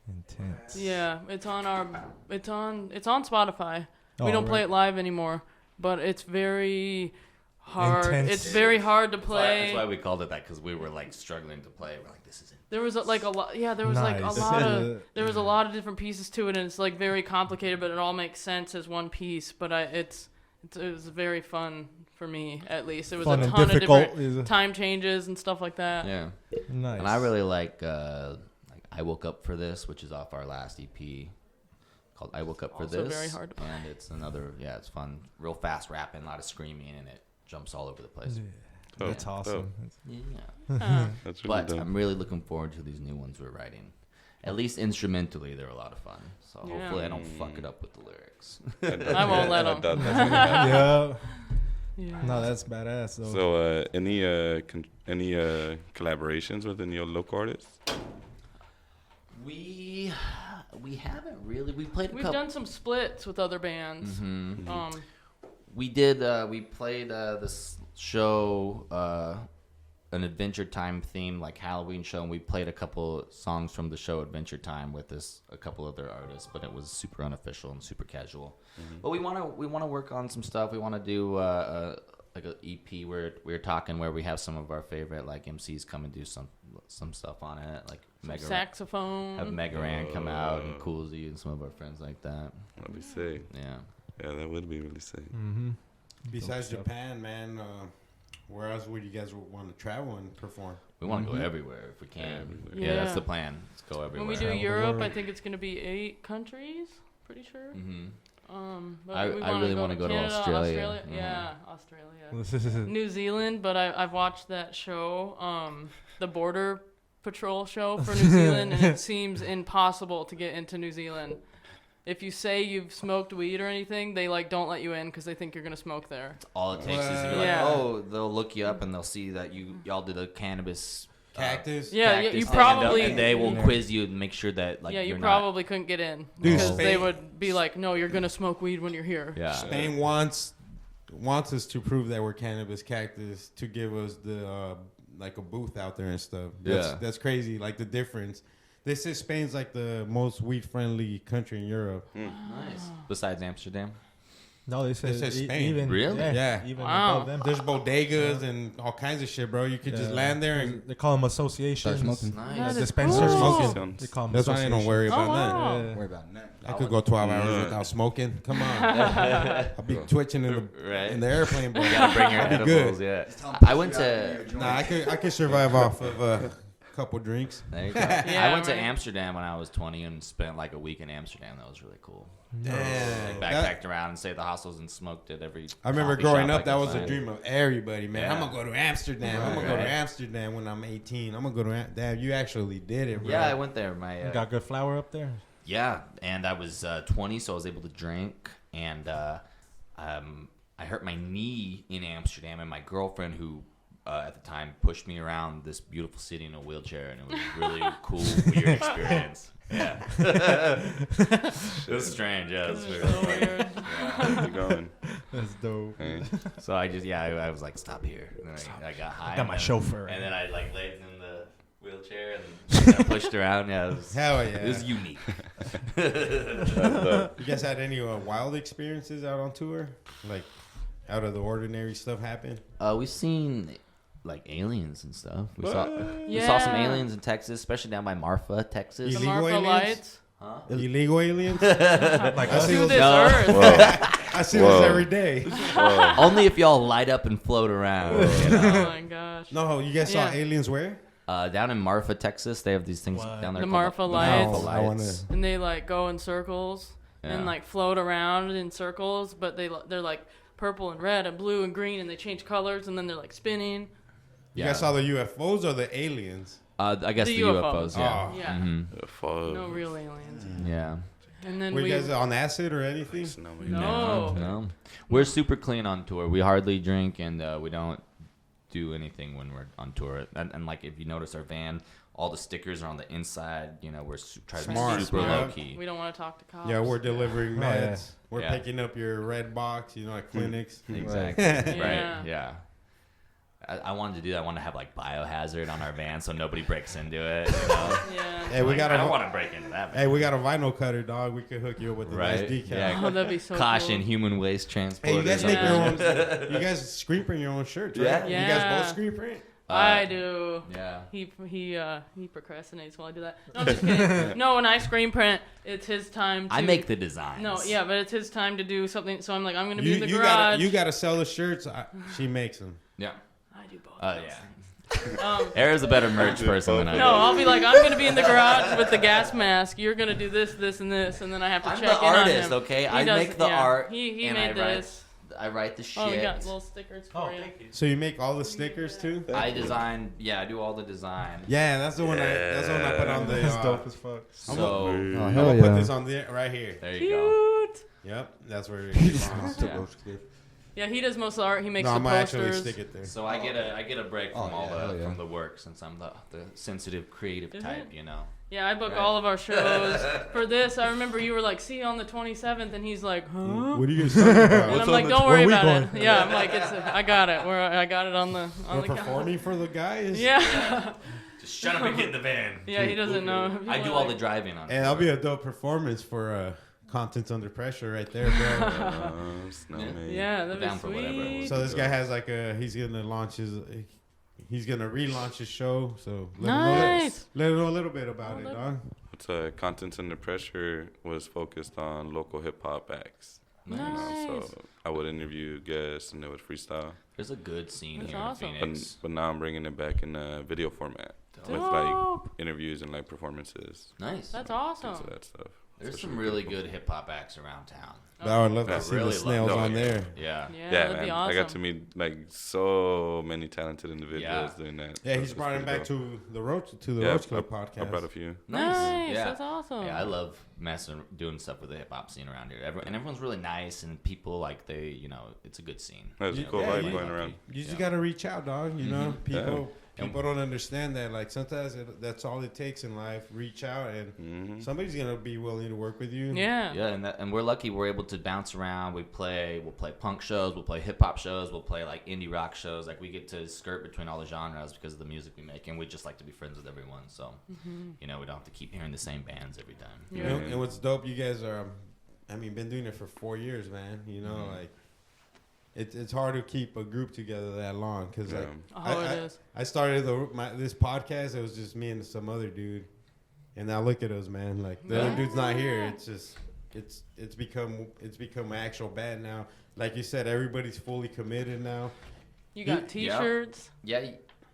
Intense. Yeah, it's on Spotify. We Oh, don't play right. it live anymore, but it's very hard. Intense. It's very hard to That's play. why we called it that, because we were like struggling to play. We're like, this isn't. There was like a lot. Yeah, there was like a Nice. lot of. There was a lot of different pieces to it, and it's like very complicated, but it all makes sense as one piece. But it was very fun for me, at least. It was Fun a and ton of difficult, different is it? time changes and stuff like that. Yeah. Nice. And I really like I Woke Up for This, which is off our last EP called I Woke Up for Also This. very hard to play. And it's another, it's fun. Real fast rapping, a lot of screaming, and it jumps all over the place. Yeah. That's Oh, awesome. Yeah. That's really But dope. I'm really looking forward to these new ones we're writing. At least instrumentally, they're a lot of fun. So Yeah. hopefully I don't fuck it up with the lyrics. I won't let 'em. That's gonna happen. Yeah. Yeah. No, that's badass. Though. So, any collaborations with any local artists? We haven't really. We played a We've couple. done some splits with other bands. Mhm. We did. We played this show, an Adventure Time theme, like Halloween show, and we played a couple songs from the show Adventure Time with a couple other artists, but it was super unofficial and super casual. But we wanna work on some stuff. We wanna do like an EP where we're talking where we have some of our favorite like MCs come and do some stuff on it, like Mega Saxophone. have Megaran come out and Cool Z and some of our friends like that. That'd be sick. Yeah. Yeah, that would be really sick. Mm-hmm. Besides Japan, man, where else would you guys want to travel and perform? We want to go everywhere if we can. Yeah. Yeah, that's the plan. Let's go everywhere. When we do Travel the Europe, I world. think it's going to be 8 countries. Pretty sure. But I really want to go to Canada, Australia. Yeah, Australia. New Zealand, but I've watched that show, the Border Patrol show for New Zealand, and it seems impossible to get into New Zealand. If you say you've smoked weed or anything, they like don't let you in because they think you're gonna smoke there. All it takes is you're like, Yeah. oh, they'll look you up and they'll see that y'all did a cannabis. Cactus? Yeah, cactus you thing, probably. and they will quiz you and make sure that like Yeah, you you're probably couldn't get in Dude, because they Spain- would be like, "No, you're gonna smoke weed when you're here." not. Yeah. Spain wants us to prove that we're cannabis cactus to give us the like a booth out there and stuff. That's crazy. Like the difference. They say Spain's like the most weed friendly country in Europe. Nice. Besides Amsterdam. No, they said, said Spain. even Really? Yeah. even Wow. above them. There's bodegas and all kinds of shit, bro. You could just land there and they call them associations. smoking. That Nice. is Dispensers. cool. Sounds- They call them that's why I don't worry about Oh, that. wow. Yeah. Worry about that. I could go 12 hours without smoking. Come on. I'll be twitching Right. in the airplane, bro. You gotta bring your I'll be good. edibles. Yeah. Tell 'em I went push you out to. of your Nah, I could survive off of couple drinks. There you go. Yeah, I went to right. Amsterdam when I was 20 and spent like a week in Amsterdam. That was really cool. Damn. Like backpacked around and stayed at the hostels and smoked at every. I remember coffee growing shop up, I that could was a find. dream of everybody, man. Yeah. I'm gonna go to Amsterdam. I'm gonna go Right. to Amsterdam when I'm 18. I'm gonna go to Damn, you actually did it, bro. Yeah, I went there. You got good flour up there. Yeah, and I was 20, so I was able to drink, and I hurt my knee in Amsterdam, and my girlfriend, who at the time pushed me around this beautiful city in a wheelchair, and it was a really cool, weird experience. Yeah, it was strange. Yeah, it was weird. So weird. Keep going. That's dope. Hey. So I was like, stop here. And then I got high. got my and then- chauffeur. And then I like laid in the wheelchair and got pushed around. Yeah, it was, Hell yeah. it was unique. You guys had any wild experiences out on tour? Like, out of the ordinary stuff happen? We've seen like aliens and stuff. We saw some Yeah. aliens in Texas, especially down by Marfa, Texas. The Illegal Marfa aliens? lights. Illegal aliens? Like I see To those, this No. earth. Whoa. I see Whoa. those every day. Whoa. Only if y'all light up and float around. You know? Oh my gosh. No, you guys saw Yeah. aliens where? Down in Marfa, Texas, they have these things What? down there. The called Marfa the lights. Marfa I wanna- lights. And they like go in circles Yeah. and like float around in circles, but they're like purple and red and blue and green, and they change colors, and then they're like spinning. You guys saw the UFOs or the aliens? I guess The the UFOs. UFOs. Yeah. Oh. Yeah. Mhm. Fuck. No real aliens. Yeah. And then Were we you guys on acid or anything? no. No. We're super clean on tour. We hardly drink, and we don't do anything when we're on tour. And like, if you notice our van, all the stickers are on the inside. You know, we're trying to be Smart, super man. low key. We don't want to talk to cops. Yeah, we're delivering Oh, yeah. meds. We're Yeah. picking up your red box, like clinics. Exactly. Yeah. Right. Yeah. I wanted to do that. I wanted to have like biohazard on our van so nobody breaks into it. You know? Yeah. Hey, we Like, got I don't a want to break into that. hey, we got a vinyl cutter, dog. We could hook you up with the nice Right. decal. Yeah. Oh, that'd be so Caution: cool. human waste transport. Hey, you guys or make your something. own. You guys screen print your own shirts, right? Yeah. You guys Yeah. both screen print. I do. Yeah. He procrastinates while I do that. No, I'm just kidding. No, when I screen print, it's his time to. I make the designs. No, yeah, but it's his time to do something. So I'm like, I'm gonna be You, in the you garage. gotta you gotta sell the shirts. She makes them. Yeah. I do both. Yeah. Um, Era's a better merch person than I am. no, I'll be like, I'm gonna be in the garage with the gas mask. You're gonna do this, this, and this, and then I have to I'm check the in artist, on him. okay? He I does- make the yeah. art. He and made I this. write the shit. Oh, we got little stickers for you. So you make all the stickers too? I design. Yeah, I do all the design. Yeah, that's the one. That's the one I put on the. That's dope as fuck. So I'm gonna put this on the right here. there you go. Cute. Yep, that's where it belongs. Yeah. Yeah, he does most of the art. He makes No, the I'm gonna actually posters. stick it there. So I get a break from all hell the yeah. from the work since I'm the sensitive creative Is type, it? you know. Yeah, I book Right. all of our shows. For this, I remember you were like, "See you on the 27th," and he's like, "Huh?" What are you guys talking about? And I'm on like, the- "Don't where worry we about going? it." Yeah, I'm like, I got it. I got it on the We're calendar. performing for the guys. Yeah, Just shut up and get in the van. yeah, he doesn't know. I do all the driving on. And that'll be a dope performance for Contents Under Pressure right there, bro. Snailmate. Yeah, that'd Down be for whatever. sweet. So this guy has like he's gonna relaunch his show. So Nice. let him know a little bit about it, Well, dog. It's Contents Under Pressure was focused on local hip hop acts. You know, Nice. so I would interview guests and they would freestyle. There's a good scene That's here awesome. in But, Phoenix. but now I'm bringing it back in a video format with Dope. like interviews and like performances. Nice. That's Things awesome. of that stuff. There's So some should be really cool. good hip hop acts around town. But I would love I to see really the love snails it. on there. Yeah. Yeah, Yeah, that'd man. be awesome. I got to meet like so many talented individuals Yeah. doing that. Yeah, So he's it's brought him pretty back dope. to the Roach Club podcast. I brought a few. Nice. Yeah. That's awesome. Yeah, I love doing stuff with the hip hop scene around here. And everyone's really nice, and people like it's a good scene. There's a Yeah, cool yeah, vibe you- going around. You just Yeah. gotta reach out, dog. You know, people Yeah. people don't understand that. Like sometimes that's all it takes in life. Reach out, and Hmm. somebody's gonna be willing to work with you. Yeah. Yeah, and we're lucky we're able to bounce around. We'll play punk shows, we'll play hip hop shows, we'll play like indie rock shows. Like we get to skirt between all the genres because of the music we make, and we just like to be friends with everyone. So, we don't have to keep hearing the same bands every time. You Yeah. know, and what's dope, you guys are, been doing it for 4 years, man. You know, like it's hard to keep a group together that long because like Oh, it is. I started this podcast. It was just me and some other dude, and now look at us, man. Like the other dude's not here. It's just it's become an actual band now. Like you said, everybody's fully committed now. You got T-shirts. Yeah,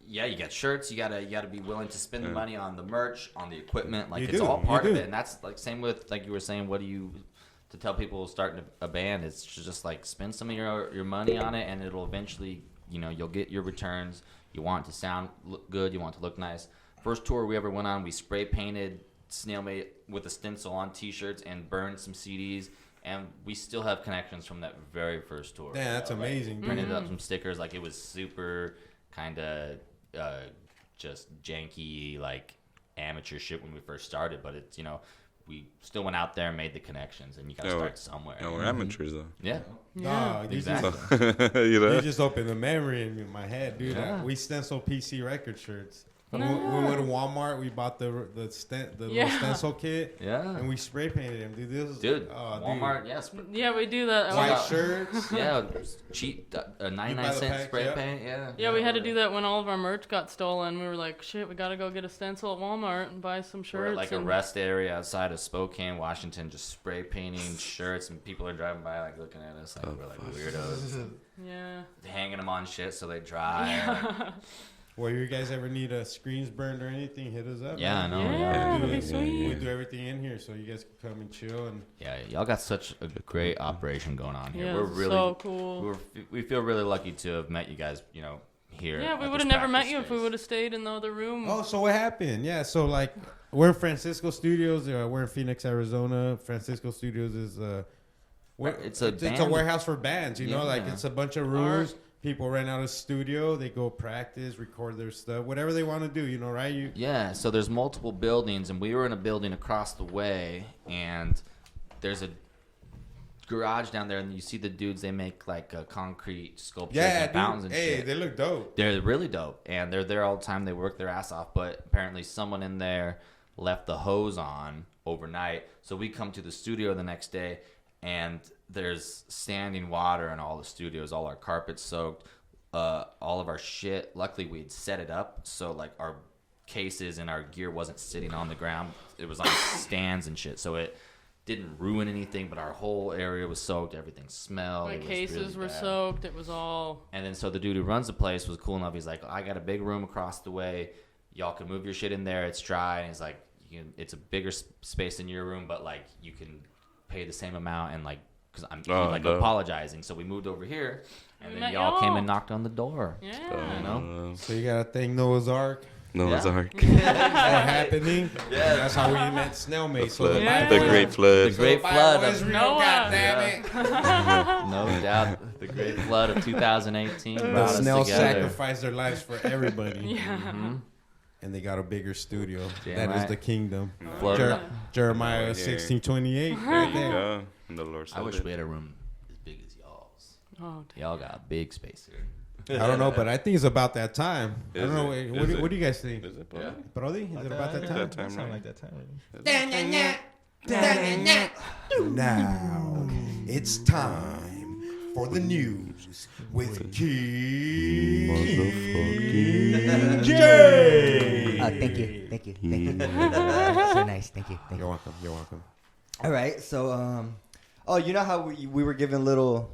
Yeah, you got shirts. You gotta be willing to spend the money on the merch, on the equipment. Like You it's do, all you part of do. it, and that's like same with like you were saying. What do you to tell people starting a band? It's just like spend some of your money on it, and it'll eventually you'll get your returns. You want it to sound look good. You want it to look nice. First tour we ever went on, we spray painted Snailmate with a stencil on T-shirts and burned some CDs. And we still have connections from that very first tour. Damn, that's amazing. Dude. Printed up some stickers. Like, it was super kind of just janky, like, amateur shit when we first started. But it's, we still went out there and made the connections. And you got to start somewhere. No, we're amateurs, though. Yeah. Dog, Exactly. You You just opened the memory in my head, dude. Yeah. We stencil PC record shirts. We went to Walmart. We bought the little stencil kit. Yeah. And we spray painted them, dude. This is, Walmart, yes. Yeah, we do that. White shirts. Yeah, cheap, 99-cent spray paint. Yeah. Yeah, we had to do that when all of our merch got stolen. We were like, shit, we gotta go get a stencil at Walmart and buy some shirts. We're at like a rest area outside of Spokane, Washington, just spray painting shirts, and people are driving by like looking at us like we're like weirdos. Yeah. Hanging them on shit so they dry. Yeah. Well, you guys ever need screens burned or anything, hit us up. Yeah, man. I know. Yeah, that'd be We sweet. do everything in here, so you guys can come and chill. And Yeah, y'all got such a great operation going on here. Yeah, We're really so cool. we feel really lucky to have met you guys, here. Yeah, we at would this have never met practice you if we space. would have stayed in the other room. oh, so what happened? Yeah, so like we're in Francisco Studios. We're in Phoenix, Arizona. Francisco Studios is It's a it's a band. warehouse for bands. You know, like Yeah. it's a bunch of rooms. People rent out a studio. They go practice, record their stuff, whatever they want to do. You know, right? Yeah, so there's multiple buildings, and we were in a building across the way, and there's a garage down there, and you see the dudes. They make like concrete sculptures Yeah, and fountains dude. and Hey, shit. they look dope. They're really dope, and they're there all the time. They work their ass off, but apparently someone in there left the hose on overnight. So we come to the studio the next day, and there's standing water in all the studios. All our carpets soaked, all of our shit. Luckily, we had set it up so like our cases and our gear wasn't sitting on the ground. It was on stands and shit, so it didn't ruin anything. But our whole area was soaked. Everything smelled. My It was cases really were bad. soaked. It was all. And then so the dude who runs the place was cool enough. He's like, I got a big room across the way. Y'all can move your shit in there. It's dry. And he's like, it's a bigger space in your room, but like you can pay the same amount. And like, because I'm apologizing. So we moved over here, and We then met y'all came y'all. and knocked on the door. Yeah. You know? So you gotta thank Noah's Ark Noah's Yeah. Ark. for happening. Yeah, that's how we met Snailmate. So Flood. Yeah. The Great Flood. The great flood of Israel, Noah. goddammit. no doubt, the great flood of 2018 The brought us snails together. sacrificed their lives for everybody. Yeah. Mhm. And they got a bigger studio. Damn That is right. the kingdom. Floating up. Jeremiah Right here. 16:28. There Right you there. go. And the Lord I said wish it. we had a room as big as y'all's. Oh, Y'all got a big space here. I don't know, but I think it's about that time. I Is don't know. it? What, Is what it? do you guys think? Is it? Yeah. Brody, is it about that time? That time, Sound right? like that time. Now it's time for the news with King J. Thank you. So nice. Thank you. You're welcome. You're welcome. All right. So, you know how we were given little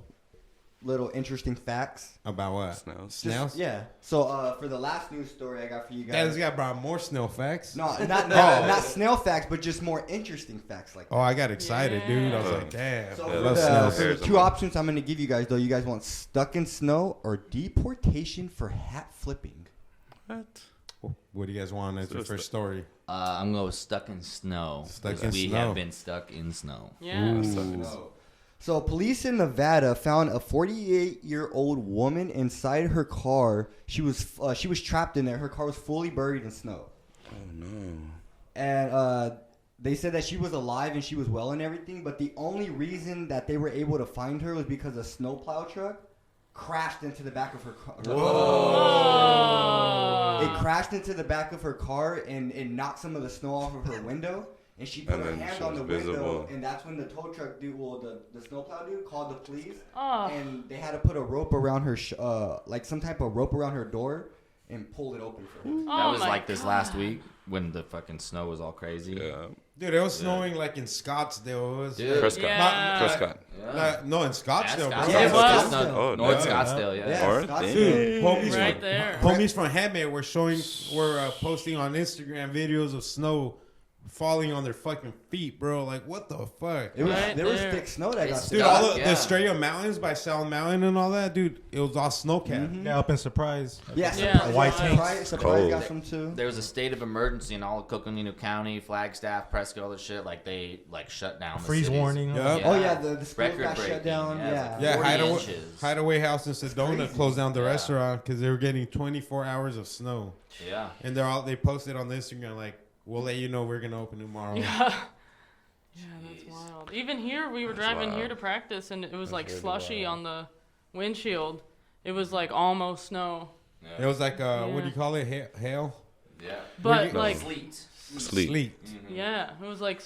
interesting facts? About what? Snails. Snails? Yeah. So, for the last news story I got for you Guys, guys. got brought more snail facts. No, not snail facts, but just more interesting facts like that. Oh, I got excited, dude. I was Yeah. like, damn. So I for love the, snails. for the There's two a- options I'm going to give you guys, though, you guys want stuck in snow or deportation for hat flipping? What? What do you guys want as So your it's first story? I'm going with stuck in snow. Stuck 'cause in we snow. have been stuck in snow. Yeah. So, police in Nevada found a 48-year-old woman inside her car. She was trapped in there. Her car was fully buried in snow. Oh no. And they said that she was alive and she was well and everything, but the only reason that they were able to find her was because a snowplow truck crashed into the back of her car. It crashed into the back of her car and it knocked some of the snow off of her window. And she put And her then hand she on was the window, visible. and that's when the tow truck dude, the snowplow dude, called the police. Oh. And they had to put a rope around her, like some type of rope around her door, and pull it open for her. That Oh was my like this God. last week when the fucking snow was all crazy. Yeah. Dude, it was snowing like in Scottsdale. It was Dude. Prescott. Yeah. Prescott. Yeah. No, in Scottsdale, bro. Yeah, it was. Oh, North no. Scottsdale, yeah. Yeah, Or Scottsdale. Dude, Right there. homies from Handmade were posting on Instagram videos of snow falling on their fucking feet, bro. Like, what the fuck? It was, Right there was there. thick snow that got It's- Dude, stuck. all the Yeah. Estrella Mountains by Sound Mountain and all that, dude, it was all snowcapped. Yeah, up in Surprise. Yeah, Yeah. Surprise, White Surprise, tanks. Surprise Cold. got some too. There was a state of emergency in all of Coconino County, Flagstaff, Prescott, all this shit. Like they shut down. The Freeze cities. warning. Yep. Oh, yeah, the schools got Record-breaking. shut down, Yeah, it was yeah. like Yeah, 40 Hideaway, inches. Hideaway House in Sedona crazy. closed down the Yeah. restaurant because they were getting 24 hours of snow, Yeah. and they posted on the Instagram like, "We'll let you know we're gonna open tomorrow." Yeah. Yeah, that's wild. Even here, we were driving here wild. to practice, and it was like really slushy wild. on the windshield. It was like almost snow. It was like, what Yeah. do you call it? Hail? Yeah. But No. like, Sleet. Sleep. yeah, it was like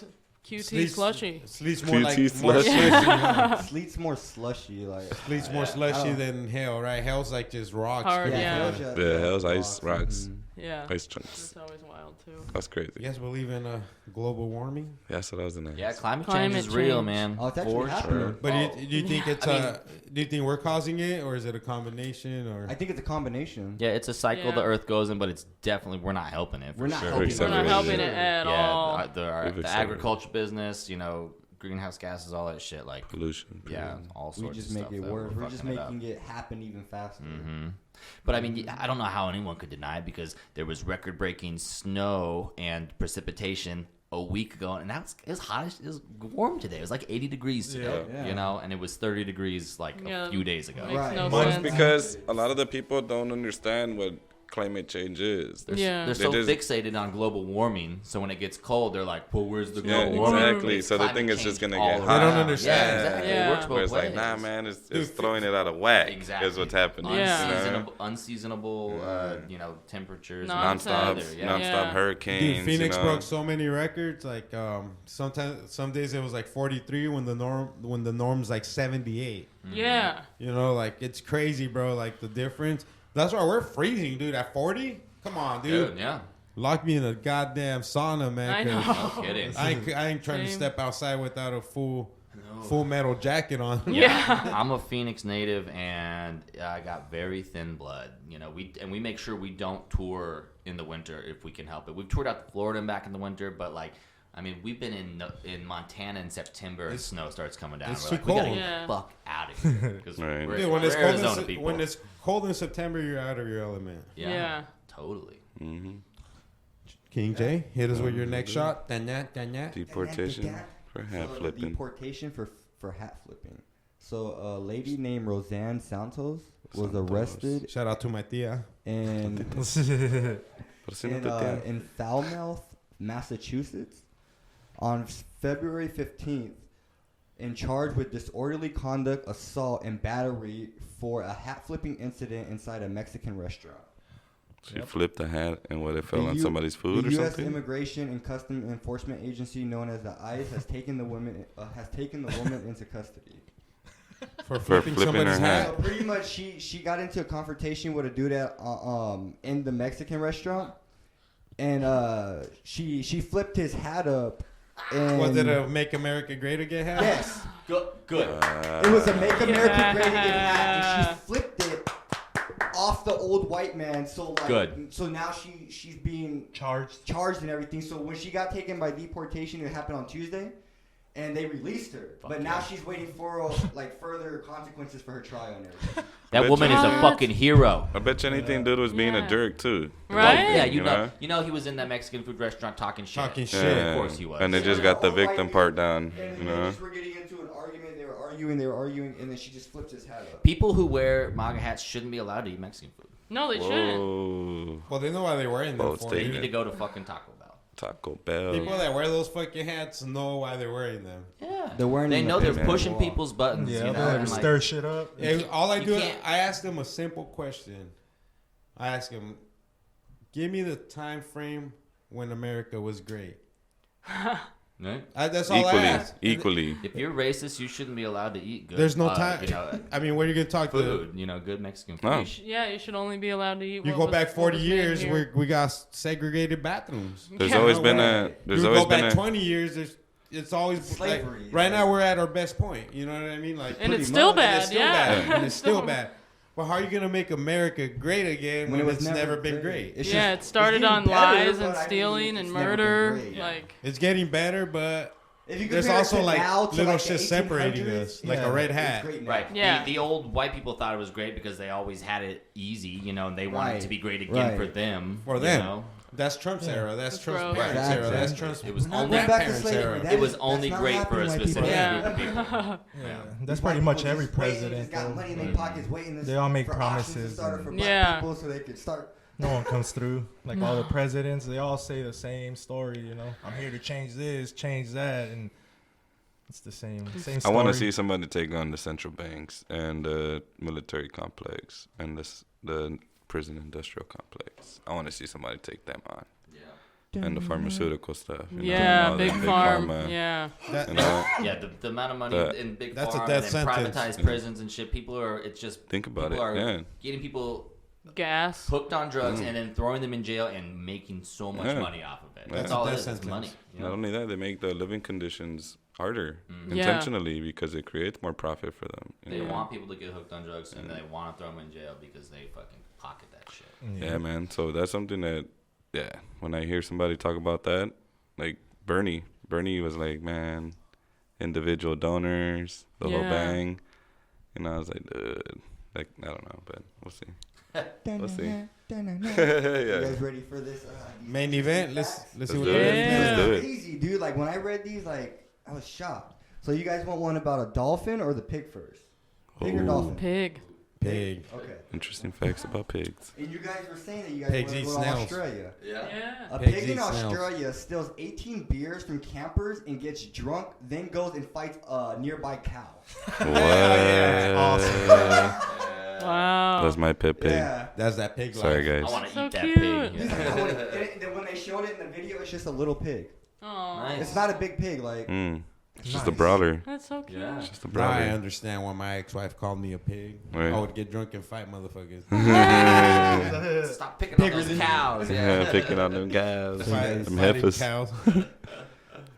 QT Sleet's- slushy. Sleet's more like QT more slushy. slushy. huh? Sleet's more slushy, like. Sleet's more Yeah. slushy Oh. than hail, right? Hail's like just rocks. Hard, straight yeah. down. hell's Yeah, hell's ice rocks. Mhm. Yeah, Ice chunks. it's always wild too. That's crazy. You guys believe in global warming? Yeah, that's what I was in there. Yeah, climate Climate change is real, change. man. Oh, it's actually For happening. sure. But Oh. do you think it's I mean- do you think we're causing it, or is it a combination? Or I think it's a combination. Yeah, it's a cycle Yeah. the Earth goes in, but it's definitely we're not helping it. For We're not sure. helping We're not Accelerated helping it. it at yeah, all. the We've accelerated. agriculture business, greenhouse gases, all that shit. Like, Pollution. yeah, all We sorts just of make stuff. it that worse. We're just fucking it up. making it happen even faster. But I mean, I don't know how anyone could deny it because there was record-breaking snow and precipitation a week ago, and now it's hot. It was warm today. It was like 80 degrees today, Yeah. and it was 30 degrees like Yeah, a few days ago. Makes Right. no Well, it's sense. because a lot of the people don't understand what climate change is. Yeah. They're They so just- fixated on global warming, so when it gets cold, they're like, "Well, where's the Yeah, global warming?" exactly. It's So they climate think it's just change gonna all get around. hot. They don't understand. Yeah, exactly. Yeah. It works both Where it's ways. like, nah, man, it's Dude, throwing it out of whack. Exactly. Is what's happening. Yeah. You know? Unseasonable, temperatures, Nonstop. Nonstop, Yeah. nonstop Yeah. hurricanes. dude, Phoenix you know? broke so many records. Like some days it was like 43 when the norm's like 78. Yeah, You know, like it's crazy, bro. Like the difference. That's why we're freezing, dude. At 40, come on, dude. Dude, yeah, Lock me in a goddamn sauna, man. I 'cause know. no kidding. I ain't trying to Same. step outside without a full metal jacket on. Yeah. I'm a Phoenix native, and I got very thin blood. We make sure we don't tour in the winter if we can help it. We've toured out to Florida and back in the winter, but we've been in Montana in September and snow starts coming down. it's We're too we gotta cold. get Yeah. the fuck out of here. 'Cause Right. we're, Dude, when we're it's cold Arizona in, people. when it's cold in September, you're out of your element. Yeah. Totally. Mhm. King J, hit us with your next shot. Danya. Deportation for hat So, flipping. Deportation for hat flipping. So a lady named Roseanne Santos was arrested Shout out to my tia. and Pero si no te tiene. in Falmouth, Massachusetts, on February 15th, in charge with disorderly conduct, assault, and battery for a hat flipping incident inside a Mexican restaurant. She flipped the hat and what it fell The on U- somebody's food the or U.S. something. Immigration and Custom Enforcement Agency, known as the ICE, has taken the woman into custody. For flipping somebody's her hat. So pretty much, she got into a confrontation with a dude at in the Mexican restaurant, and she flipped his hat up. And Was it a Make America Great Again hat? yes? Good. It was a Make America Great Again hat, and Yeah. she flipped it off the old white man. So like, Good. So now she's being Charged. and everything. So when she got taken by deportation, it happened on Tuesday, and they released her. But now she's waiting for further consequences for her trial and everything. That Bet woman you- is a What? fucking hero. I bet you anything dude was being Yeah. a jerk too. Right? Oh, yeah, You know? you know he was in that Mexican food restaurant talking shit. Talking shit. Yeah. Of course he was. And they just got the victim part down. And You they know. just were getting into an argument. They were arguing, and then she just flipped his hat up. People who wear MAGA hats shouldn't be allowed to eat Mexican food. No, they shouldn't. Whoa. Well, they know why they're wearing them Bold for. They statement. need to go to fucking Taco Bell. Taco Bell. People that wear those fucking hats know why they're wearing them. Yeah. They're wearing They them know to they're piss pushing people off. people's buttons. Yeah, you they know? like and, to like, stir shit up. And all I you do, can't- I ask them a simple question. I ask them, give me the time frame when America was great. right? That's all I ask. Equally. If you're racist, you shouldn't be allowed to eat good. There's no time. You know, I mean, what are you gonna talk to? food. Good Mexican food. No. You should only be allowed to eat. You what go was- back what 40 was made years, here. we got segregated bathrooms. There's Yeah. always No been way. a. There's you always go been back a. 20 years, it's always Slavery, like, right like- now we're at our best point. You know what I mean? Like, And pretty it's still much. And bad, it's still yeah. bad. And it's still bad. But how are you gonna make America great again when it was it's never been great? It's Yeah, just- it started it's on getting better, lies but and I mean, stealing it's and never been murder. great. Like, It's getting better, but If you there's compare it also to like now to little like the shit separating 1800s, us, like yeah, a red it's hat. great now. Right. Yeah. The old white people thought it was great because they always had it easy, you know, and they wanted it Right. to be great again Right. for them. For you them. know? That's Trump's era. That's That's Trump's gross. parents' Exactly. era. That's Trump's. It was We're not only going back to grandparents' slavery. era. That It was is- only that's not great for a happening, white specific people. Yeah. group of people. Yeah, These that's white pretty much people every just waiting, president. just got though. money in their Like, pockets waiting they all make for options to promises start it and- for black Yeah. people so they could start. No one comes through. Like all the presidents, they all say the same story. You know, I'm here to change this, change that, and it's the same I story. want to see somebody take on the central banks and the military complex and the prison industrial complex. I want to see somebody take them on. And the pharmaceutical stuff. You know, and yeah, all that big farm. pharma, Yeah. You know, Yeah, the amount of money That- in big That's a farm death and sentence. privatized Yeah. prisons and shit. People are. It's just think about people it. are Yeah. getting people Gas. hooked on drugs and then throwing them in jail and making so much Yeah. money off of it. Yeah. That's all it Death is. It's sentence. money. You Not know? only that, they make the living conditions harder Yeah. intentionally because it creates more profit for them. you They know? want people to get hooked on drugs and they want to throw them in jail because they fucking pocket that shit. Yeah, man. So that's something that, yeah, when I hear somebody talk about that, like Bernie was like, man, individual donors, the whole Yeah. bang. And I was like, dude, like, I don't know, but we'll see. We'll see. You Yeah. guys ready for this? Main event. Let's see Let's what do the it. main event Let's is. do it. Crazy, dude. Like when I read these, like I was shocked. So you guys want one about a dolphin or the pig first? Pig or Ooh. dolphin? Pig. Pig. Okay. Interesting facts about pigs. And you guys were saying that you guys Pigs want eat to go to snails. Australia. Yeah. A Pigs pig in eat snails. Australia steals 18 beers from campers and gets drunk, then goes and fights a nearby cow. What? Wow. That's my pet pig. Yeah. That's that pig Sorry, life. I guys. want to So eat that cute. pig. This is- Yeah. and then when they showed it in the video, it's just a little pig. Oh, Nice. It's not a big pig. Like It's just a Nice. brawler. that's so cute. Yeah. It's just a Now I brawler. understand why my ex-wife called me a pig. Right. I would get drunk and fight motherfuckers. Stop picking on those cows. Yeah, picking on them guys. Fight- Them fighting heifers. cows. Them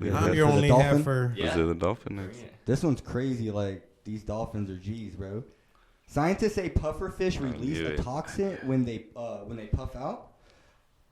I'm heifers. your the only dolphin? heifer. Yeah. Is it the dolphin? Next? this one's crazy. Like these dolphins are G's, bro. Scientists say pufferfish release knew a it. toxin when they puff out,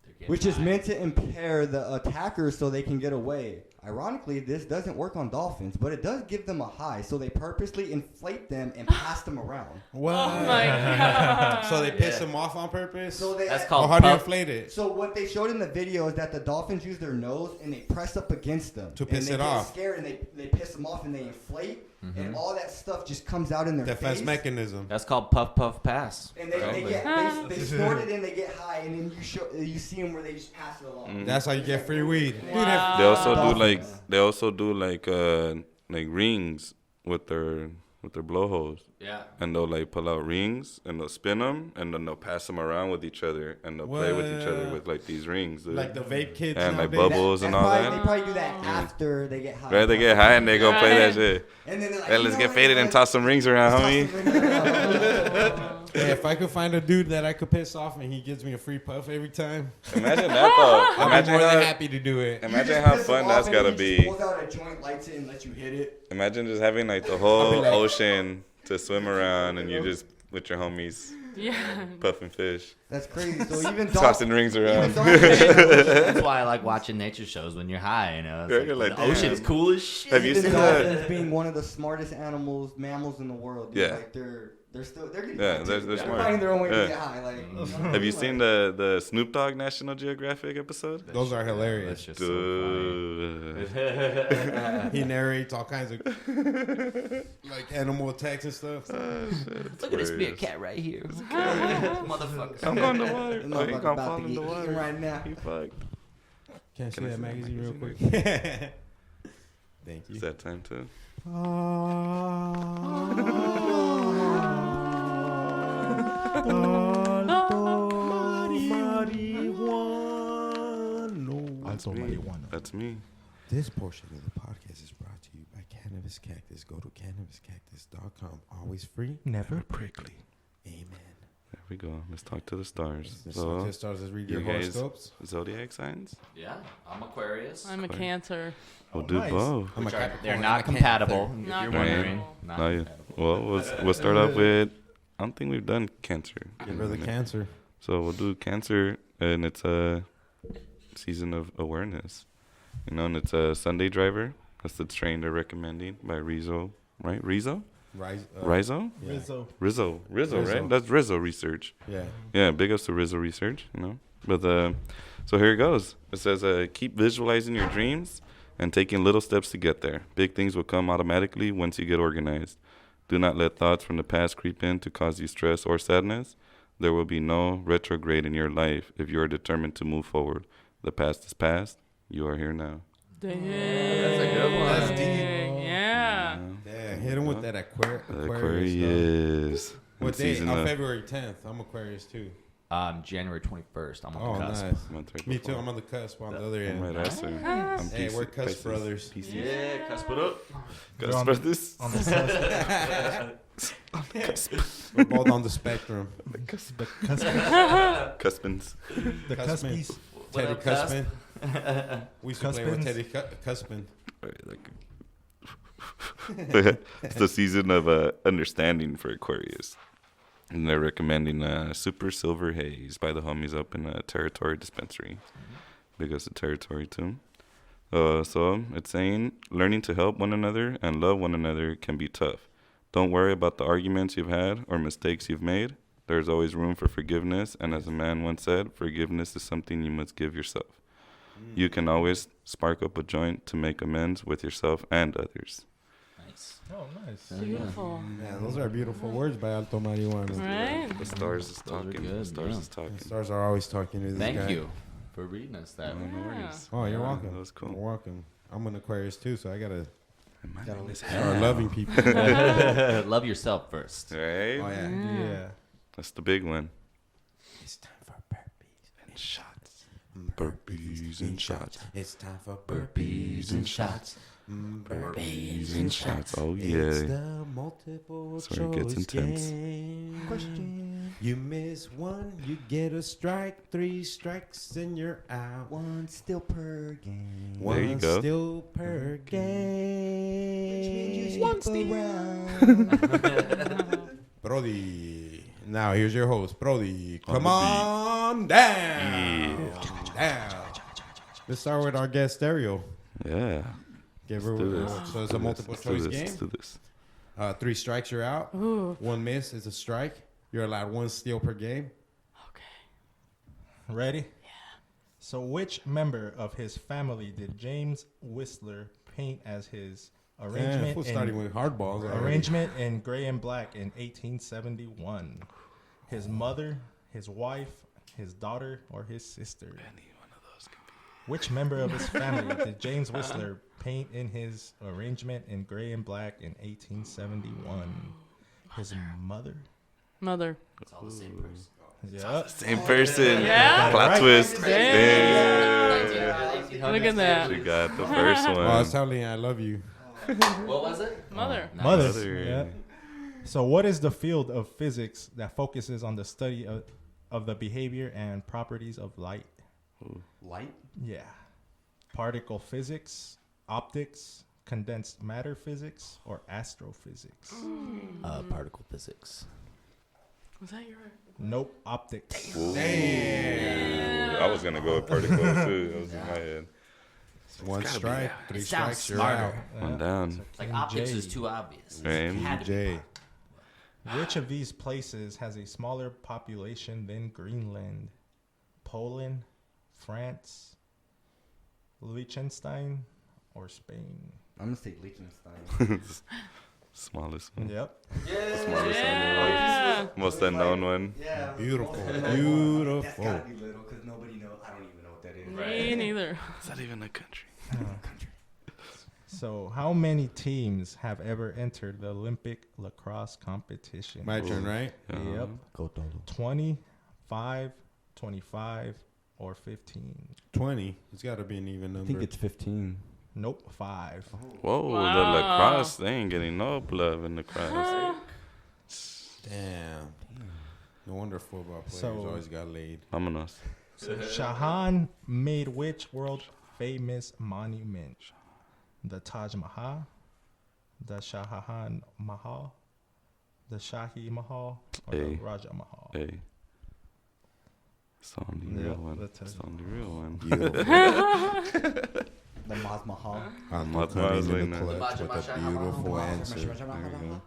They're getting which is high. meant to impair the attackers so they can get away. Ironically, this doesn't work on dolphins, but it does give them a high, so they purposely inflate them and pass them around. What? Oh my god. So they piss Yeah. them off on purpose? So they That's Or called how do you puff. inflate it? So what they showed in the video is that the dolphins use their nose and they press up against them To piss and it they get off. Scared and they piss them off and they inflate and all that stuff just comes out in their Defense face. mechanism. That's called puff puff pass. And they Right? they snort it and they get high and then you see them where they just pass it along. That's how you get free weed. Dude, Wow. They also do Dolphins. like rings with their blowholes, Yeah. and they'll like pull out rings and they'll spin them and then they'll pass them around with each other and they'll play with each other What? with like these rings, dude. like the vape kids And, like, nowadays. bubbles. and all probably, that. They probably do that after they get high. Right, they get high and they go play that shit. And then they're like, Hey, you let's know get what, faded and guys? toss some rings around, Toss homie. some rings around. Hey, if I could find a dude that I could piss off and he gives me a free puff every time, Imagine that though. I'd be Imagine more than how, happy to do it. You imagine just how piss them fun off that's and gotta he just be. pulls out a joint, lights it, and lets you hit it. Imagine just having like the I'll whole be like- ocean to swim around and you just with your homies Yeah. puffing fish, That's crazy. So even tossing rings around. That's why I like watching nature shows when you're high. You know, Yeah, it's you're like, like, the ocean's damn. cool as shit. Have you even seen dolphins that? being one of the smartest mammals in the world. Dude. Yeah. Like they're getting Yeah, high, they're too. smart. finding their own way Yeah. to get high. Like, Have you seen the Snoop Dogg National Geographic episode? Those are That's hilarious. just Dude. He narrates all kinds of like animal attacks and stuff. Look at this big cat right here. Motherfucker. I'm going to water. the Oh, he motherfucker gonna about fall to in the get eaten water. right now. He fucked. Can I see Can I that see that magazine real quick? magazine Thank you. It's that time too. Also, marijuana. That's me. This portion of the podcast is brought to you by Cannabis Cactus. Go to cannabiscactus.com. Always free. Never prickly. Amen. There we go. Let's talk to the stars. This So, just starts to read you your guys- horoscopes. zodiac signs? Yeah, I'm Aquarius. I'm a Cancer. We'll Oh, do nice. both. I'm a Which are, Capricorn. they're I'm not a compatible. Cancer. If Not you're compatible. wondering, not No, compatible. Well, we'll start off with. I don't think we've done Cancer. Give her the Cancer. So we'll do Cancer, and it's a season of awareness. You know, and it's a Sunday driver. That's the train they're recommending by Rizzo, right? Rizzo? Rise. Rizzo? Yeah. Rizzo. Rizzo, Rizzo. right? That's Rizzo research. Yeah. Yeah, big ups to Rizzo research, you know. But so here it goes. It says, keep visualizing your dreams and taking little steps to get there. Big things will come automatically once you get organized. Do not let thoughts from the past creep in to cause you stress or sadness. There will be no retrograde in your life if you are determined to move forward. The past is past. You are here now. Dang. That's a good one. That's deep. Yeah. Yeah. Hit him with that Aquarius. Aquarius. What In day? season On of- February 10th. I'm Aquarius too. January 21st. I'm Oh, on the cusp. nice. month right Me too. before. I'm on the cusp on the other I'm end. right after. I'm Hey, we're Pisces- cusp Pisces. brothers. Pisces. Yeah, cusp it up. You're Cusp on- brothers. On the cusp. We're both on the spectrum. The cusp. Cuspins. The Cuspin. cuspies. What Teddy up, cusp? Cuspin. We used to play with Cuspins? Teddy Cuspin. It's the season of understanding for Aquarius. And they're recommending Super Silver Haze by the homies up in Territory Dispensary. Big ups to Territory too. So it's saying learning to help one another and love one another can be tough. Don't worry about the arguments you've had or mistakes you've made. There's always room for forgiveness, and as a man once said, forgiveness is something you must give yourself. You can always spark up a joint to make amends with yourself and others. Nice. Oh, nice. Beautiful. Yeah, those are beautiful words by Alto Marihuana. Right? The stars is Those are talking. good, The stars yeah. is talking. The stars are always talking to this Thank guy. you for reading us that. No worries. Oh, you're Yeah, welcome. that was cool. You're welcome. I'm an Aquarius too, so I gotta And my Gotta name is listen. start loving people. Love yourself first. Right? Oh yeah. Yeah. That's the big one. It's time for burpees And shots. Burpees and shots. It's time for Burpees and shots. Burpees and shots. Oh, It's yeah. the multiple That's where it gets choice intense. game. Question. You miss one, you get a strike. 3 strikes and you're out. One still per game. There you One go. still per game. One still. Brody. Now here's your host, Brody. On Come the on down. Down. Let's start with our guest stereo. Yeah. Give her, do this. so it's a multiple Let's do choice this. game. Let's do this. 3 strikes, you're out. Ooh. 1 miss is a strike. You're allowed 1 steal per game. Okay. Ready? Yeah. So, which member of his family did James Whistler paint as his arrangement? Who's starting with hardballs? already. Arrangement in gray and black in 1871. His mother, his wife, his daughter, or his sister. Any one of those can be. Which member of his family did James Whistler paint in his arrangement in gray and black in 1871? His mother. Mother. It's all the same person. Yep. Same person. Yeah? Plot Right. twist. Damn. Damn. Look at that. You got the first one. Oh, I was telling you I love you. What was it? Mother. Nice. Mother. Mother. Yeah. So, what is the field of physics that focuses on the study of the behavior and properties of light? Light? Yeah. Particle physics, optics, condensed matter physics, or astrophysics? Particle physics. Was that your? Nope, optics. I was going to go with particles too. That was in my head. 1 strike, 3 It sounds strikes, you're smarter. out. One down. Like King optics J. is too obvious. Right. It had to be. J. Which of these places has a smaller population than Greenland? Poland, France, Liechtenstein, or Spain? I'm gonna say Liechtenstein. Smallest one. Yep. Smallest Yeah. one. Most unknown one. Yeah. Beautiful. That's Beautiful. gotta be little because nobody knows. I don't even know what that is. Me neither. It's not even a country. So, how many teams have ever entered the Olympic lacrosse competition? My turn, right? Yep. Go Dolo. 25, 25, or 15? 20. It's got to be an even I number. think it's 15. Nope, 5. Whoa, Wow. the lacrosse. They ain't getting no love in lacrosse. Damn. No wonder football players So- always got laid. Vámonos. So Shah Jahan made which world famous monument? The Taj Mahal, the Shah Jahan Mahal, the Shahi Mahal, or the Hey. Raja Mahal? Hey. It's on the Yeah, real one. that's It's it. on the real one. Beautiful. The Maz Mahal. Ahmad That's what I was coming in looking the at. clutch with a beautiful answer. There you go.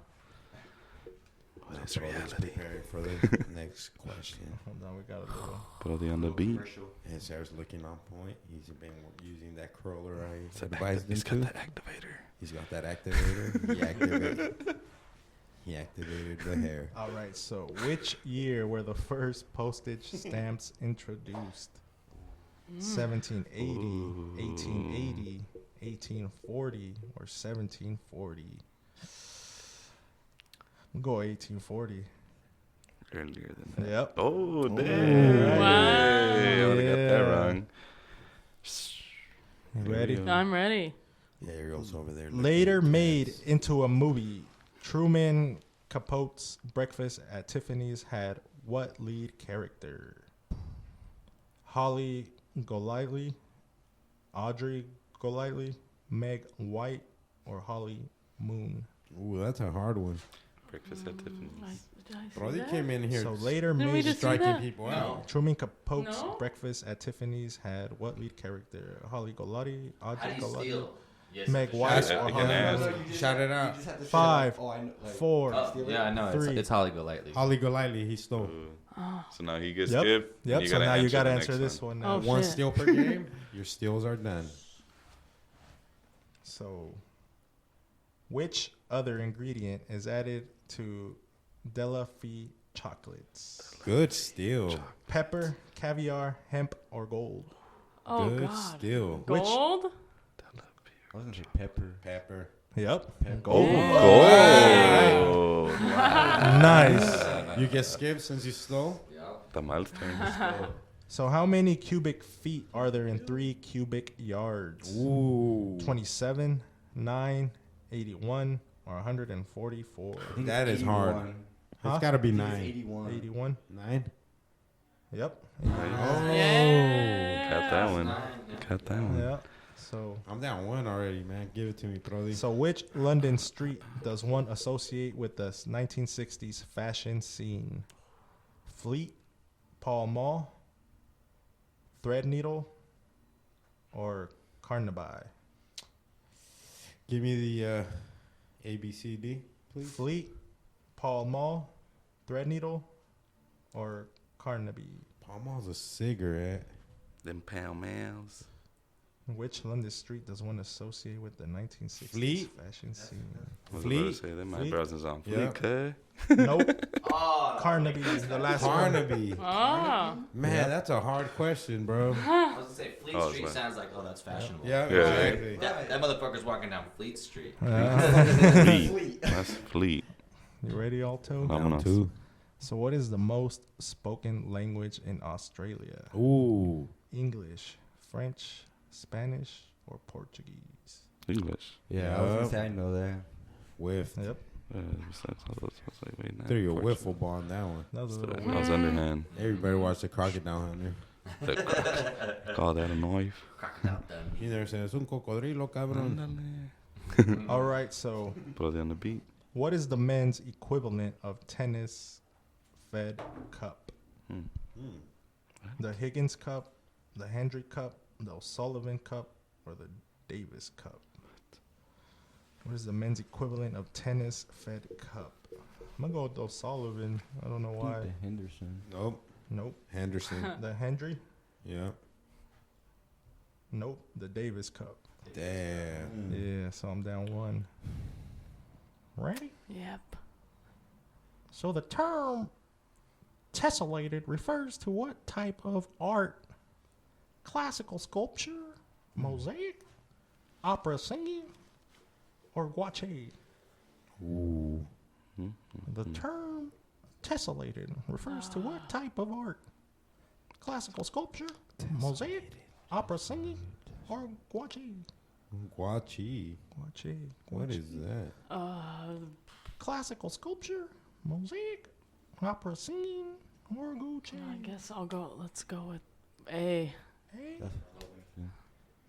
What is Brothers reality? preparing for the next question. Hold on, we got a little. Brody on the beat. And Sarah's looking on point. He's been using that curler I It's got advised him He's got to. the activator. He's got that activator. He activated the hair. All right, so which year were the first postage stamps introduced? 1780, 1880, 1840, or 1740? We'll go 1840. Earlier than that. Yep. Oh, damn. Wow. Hey, I would have got that Yeah. wrong. You There ready? we go. I'm ready. Yeah, Ariel's over there. looking Later at made cats. into a movie, Truman Capote's Breakfast at Tiffany's had what lead character? Holly Golightly, Audrey Golightly, Meg White, or Holly Moon? Ooh, that's a hard one. Breakfast at Tiffany's. Did I see Brody that? came in here So later Didn't we made just see striking that? people No. out. Truman Capote's No? Breakfast at Tiffany's had what lead character? Holly Golightly, How do Audrey you Golightly, steal? Yes, Meg for White, Ask- or I can Holly ask. Moon? Shout it out. Five, Oh, I know, like, 4, Oh, yeah, I know. Three. It's Holly Golightly. Holly Golightly, he stole. Ooh. So now he gets Yep. skipped. Yep. You So now you gotta the answer next this one. Oh, now. One shit. steal per game. Your steals are done. So, which other ingredient is added to Delafie chocolates? Good steal. Pepper, caviar, hemp, or gold? Oh Good God. steal. Gold? I was gonna say pepper. Pepper. Yep. Oh, Gold. gold. Nice. You get skipped since you stole. The milestone. So, how many cubic feet are there in 3 cubic yards? Ooh. 27, 9, 81, or 144? I think That it's is hard. 81. Huh? It's got to be I think it's 9. 81. 81? 9? Yep. Oh. Yeah. Got that one. Nine, Got that one. Yeah. So, I'm down 1 already, man. Give it to me, Brody. So, which London street does one associate with the 1960s fashion scene? Fleet, Pall Mall, Threadneedle, or Carnaby? Give me the ABCD, please. Fleet, Pall Mall, Threadneedle, or Carnaby? Palm Mall's a cigarette. Them pound males. Which London street does one associate with the 1960s Fleet? fashion scene? I was about to Fleet? say, them my Fleet? brothers on Yeah. fleek, cuz. Nope. Oh, Carnaby is the last one. Carnaby. Ah. Man, Yep. that's a hard question, bro. I was gonna say Fleet Oh, it's Street like- sounds like, oh, that's fashionable. Yeah, Yeah. exactly. That motherfucker's walking down Fleet Street. Fleet. That's fleet. You ready, Alto? Vámonos. Two. So, what is the most spoken language in Australia? Ooh. English, French, Spanish, or Portuguese? English. Yeah. I was gonna say I know that. Whiffed. Yep. Besides all those, I was like, wait, Threw you a unfortunately. wiffle ball on that one. That was a little I weird. was underhand. Everybody watched the Crocodile Hunter. Call that a knife. Crocodile done. You never said, es un cocodrilo, cabrón. All right, so Brody on the beat. what is the men's equivalent of tennis Fed Cup? Hmm. The Higgins Cup, the Hendry Cup, the O'Sullivan Cup, or the Davis Cup? What is the men's equivalent of tennis Fed Cup? I'm gonna go with the O'Sullivan. I don't know I why. think the Henderson. Nope. Nope. Henderson. The Hendry? Yeah. Nope. The Davis Cup. Damn. Yeah, so I'm down 1. Ready? Yep. So the term tessellated refers to what type of art? Classical sculpture, mosaic, opera singing, or gouache? Ooh. The term tessellated refers to what type of art? Classical sculpture, mosaic, opera singing, or gouache? Guachi. Gouache. What is that? Classical sculpture, mosaic, opera singing, Fargo I chain. guess I'll go. Let's go with A.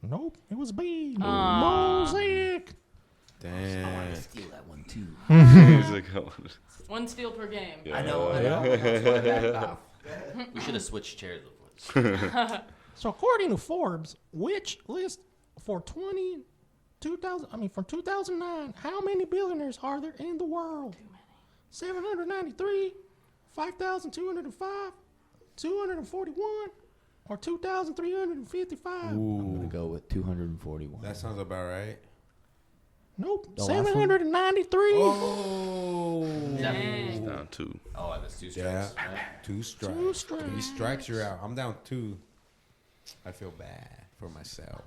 Nope, it was B. Aw. Mosaic. Damn. Steal that one too. He's like, oh, One steal per game. yeah. I know. We should have switched chairs before. So according to Forbes, which list for from 2009, how many billionaires are there in the world? 793, 5,205, 241, or 2,355? I'm gonna go with 241. That sounds about right. Nope, The last one? 793. Oh. Dang. Down 2. Oh, that's 2 Yeah. strikes. Right? 2 strikes. 2 strikes. 3 strikes, you're out. I'm down 2. I feel bad for myself.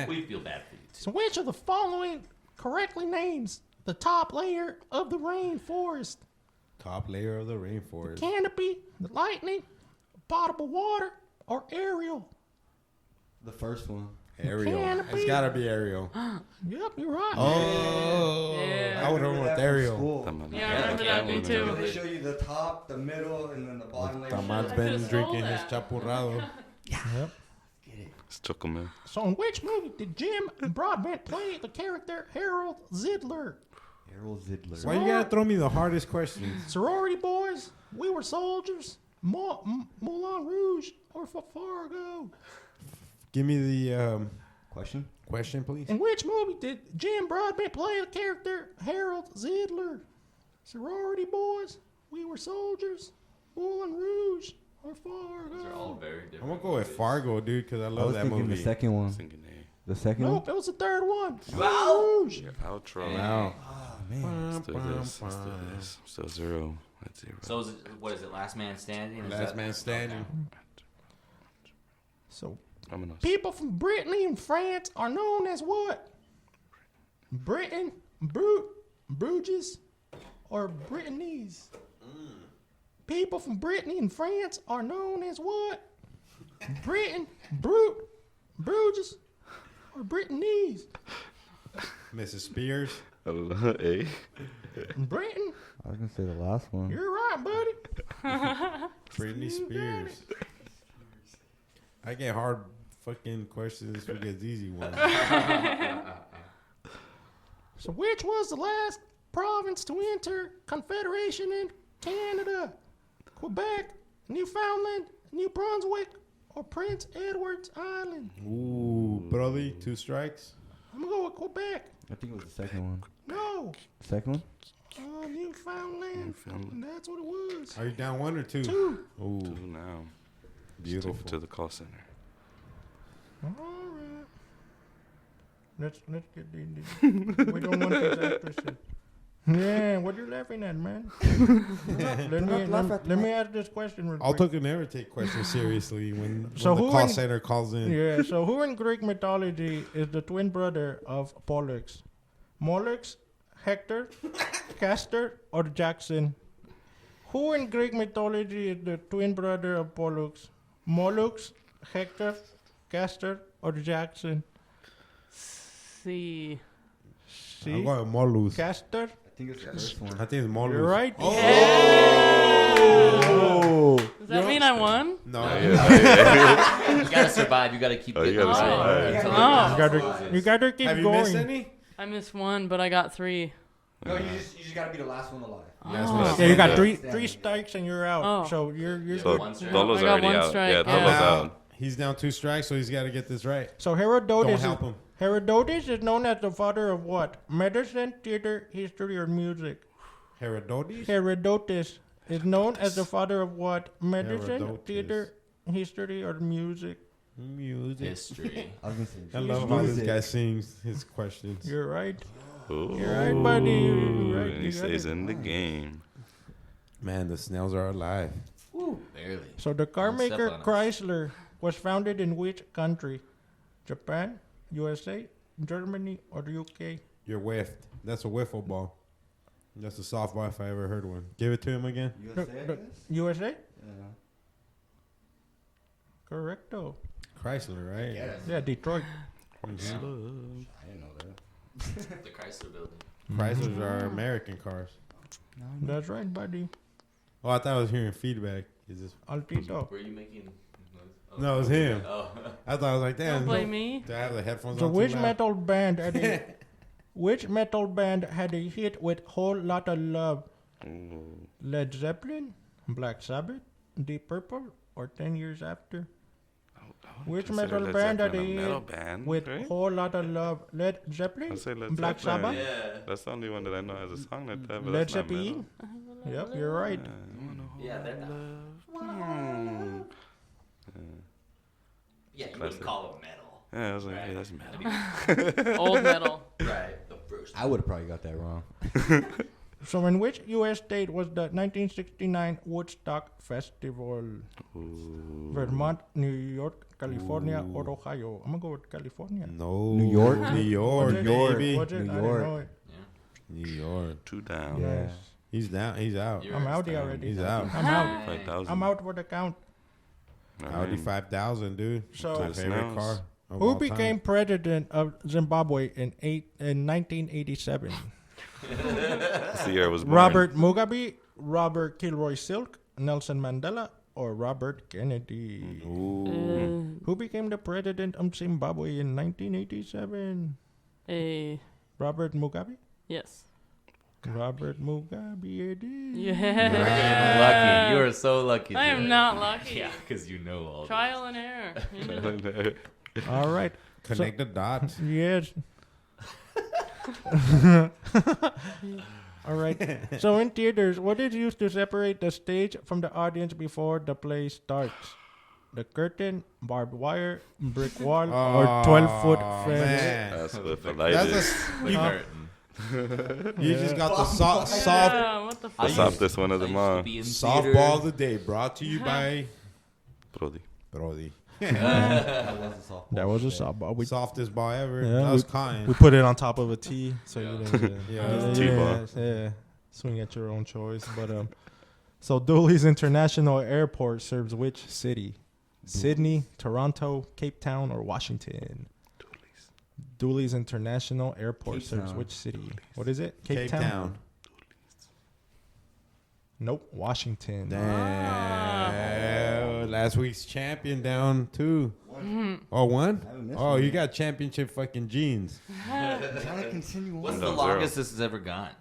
We feel bad for you too. So which of the following correctly names the top layer of the rainforest? Top layer of the rainforest. Canopy, the lightning, potable water, or aerial? The first one. Aerial. Canopy. It's gotta be aerial. Yep, you're right. Oh. Yeah. I would have went with aerial. Yeah, I remember that me too. They show you the top, the middle, and then the bottom layer. Taman's I been could've drinking stole his that. chapurrado. Yep. It's Chocoman. So in which movie did Jim Broadbent play the character Harold Zidler? Harold Zidler. Why you gotta throw me the hardest questions? Sorority Boys, We Were Soldiers, Moulin Rouge, or Fargo? Give me the Question? question, please. In which movie did Jim Broadbent play the character Harold Zidler? Sorority Boys, We Were Soldiers, Moulin Rouge, or Fargo? These are all very different. I'm gonna go with Fargo, dude, because I I love was that thinking movie. the second one. Thinking A. The second Nope, one? it was the third one. Wow. Moulin Rouge. Your outro. Wow. Oh, man. Let's do this. Let's do this. Still 0. That's 0. So is it, what is it? Last man standing? Is Last that- man standing. So I'm gonna. people from Brittany and France are known as what? Britain, Bruges, or Brittany's? People from Brittany and France are known as what? Britain, Bruges, or Brittany's? Mrs. Spears. I don't know. A. Britain, I was going to say the last one. you're right, buddy. Britney Spears. I get hard fucking questions for the easy ones. So which was the last province to enter Confederation in Canada? Quebec, Newfoundland, New Brunswick, or Prince Edward's Island? Ooh, Brody, 2 strikes. I'm gonna go with Quebec. I think it was the second one. No, Second one? Newfoundland. Newfoundland. That's what it was. Are you down 1 or 2? 2. Ooh, 2 now. beautiful. Take it to the call center. All right. Let's get these. We don't want these actresses. Yeah, what you laughing at, man? let me ask this question real I'll quick. never take questions seriously when So the who call in- center calls in. Yeah, so who in Greek mythology is the twin brother of Pollux? Mollux, Hector, Castor, or Jackson? Who in Greek mythology is the twin brother of Pollux? Mollux, Hector, Castor, or Jackson? C. I'm See? going Molus. Castor? I think it's the first one. I think it's Molus. You're right. Oh! Does that mean I won? No. You gotta survive. You gotta keep Oh, you getting gotta right. survive. Oh. You gotta keep Have you going. missed any? I missed one, but I got 3. No, you just got to be the last one alive. That's Oh. what Yeah, you got Yeah. three strikes and you're out. Oh. So you're So One strike. Dolo's I got already one out. strike, Yeah, yeah. Dolo's Now, out. he's down 2 strikes, so he's got to get this right. So Don't Herodotus help him. is known as the father of what? Medicine, theater, history, or music? Herodotus? Herodotus is known as the father of what? Medicine, Herodotus. theater, history, or music? Music. History. I was going to say. I love how this music. guy sings his questions. You're right. Ooh, You're right, buddy. You're right. and You he got stays it. in the game. Man, the snails are alive. Barely. So the car Don't step maker on us. Chrysler was founded in which country? Japan, USA, Germany, or the UK? You're whiffed. That's a wiffle ball. That's a softball if I ever heard one. Give it to him again. USA, I guess? USA? Yeah. Correcto. Chrysler, right? Yes. Yeah, Detroit. I didn't know that. The Chrysler building. Chryslers are American cars. That's right, buddy. Oh, I thought I was hearing feedback. Is this? Altito. Were you making? No, it was him. Oh. I thought I was like, damn. Don't blame me. Do I have the headphones So on? too which loud? metal band had a which metal band had a hit with Whole Lotta Love? Led Zeppelin, Black Sabbath, Deep Purple, or 10 Years After? Which Consider metal Led band had a Zeppelin a metal hit band, with right? Whole Lotta Love? Led Zeppelin, I'd say Led Black Zeppelin. Sabbath, Yeah. That's the only one that I know has a song like that. But Led that's not metal. Zeppelin. Yep, you're right. Yeah, they're not. Hmm. Yeah, you Classic. wouldn't call it metal. Yeah, I was like, Right. yeah, that's metal. Old metal. Right. The first. I would have probably got that wrong. So in which U.S. state was the 1969 Woodstock Festival? Ooh. Vermont, New York, California, or Ohio? I'm gonna go with California. No. New York? New York, Was it? baby. Was it? New I didn't York. know it. New York. 2 down. Yeah. Nice. He's down. He's out. You're I'm out down. already. He's out. I'm out. 5,000. I'm out for the count. Audi 5000, dude. So- my To the favorite Snails. car. of Who all became time. president of Zimbabwe in 1987? That's the year I was born. Robert Mugabe, Robert Kilroy Silk, Nelson Mandela, or Robert Kennedy? Ooh. Who became the president of Zimbabwe in 1987? A Robert Mugabe? yes. Robert Mugabe it is. Yeah. Lucky. You are so lucky. I am today. not lucky. Yeah, because you know all. Trial and error. You know. All right. Connect the dots. Yes. All right. So in theaters, what is used to separate the stage from the audience before the play starts? The curtain, barbed wire, brick wall, or 12-foot fence? Man. That's what the That's light is. The curtain. You just got the soft Yeah, what the I The fuck? used- softest one of I them used to all. be in softball of the day, brought to you by Brody. Brody. That was a softball. That was a shit. softball. We, Softest ball ever. Yeah, that was cotton. we put it on top of a tee, so you didn't. Yeah. T-ball. yeah. Swing at your own choice. But so Dooley's International Airport serves which city? Sydney, Toronto, Cape Town, or Washington? Dooley's International Airport Cape serves Town. which city? What is it? Cape Town. Nope, Washington. Damn. Last week's champion down 2. Oh, 1? I haven't missed Oh, one you yet. got championship fucking jeans. Trying to continue What's on. the Zero. longest this has ever gone?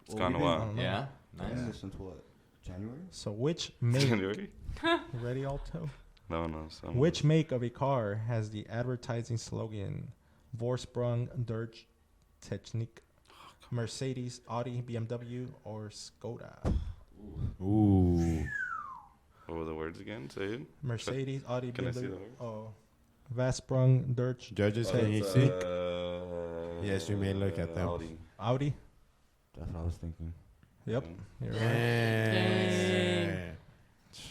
It's gone a while. Yeah. Nice. Nice. Since what? January? So which make? January? Ready, Alto? No. So Which make of a car has the advertising slogan Vorsprung durch Technik? Mercedes, Audi, BMW, or Skoda? Ooh. What were the words again? Say it. Mercedes, Audi, Can I see BMW. the words? Oh, Vorsprung durch Judges, Oh, can you it's, see? Yes, you may look at them. Audi. Audi. That's what I was thinking. Yep, you're right. Yeah.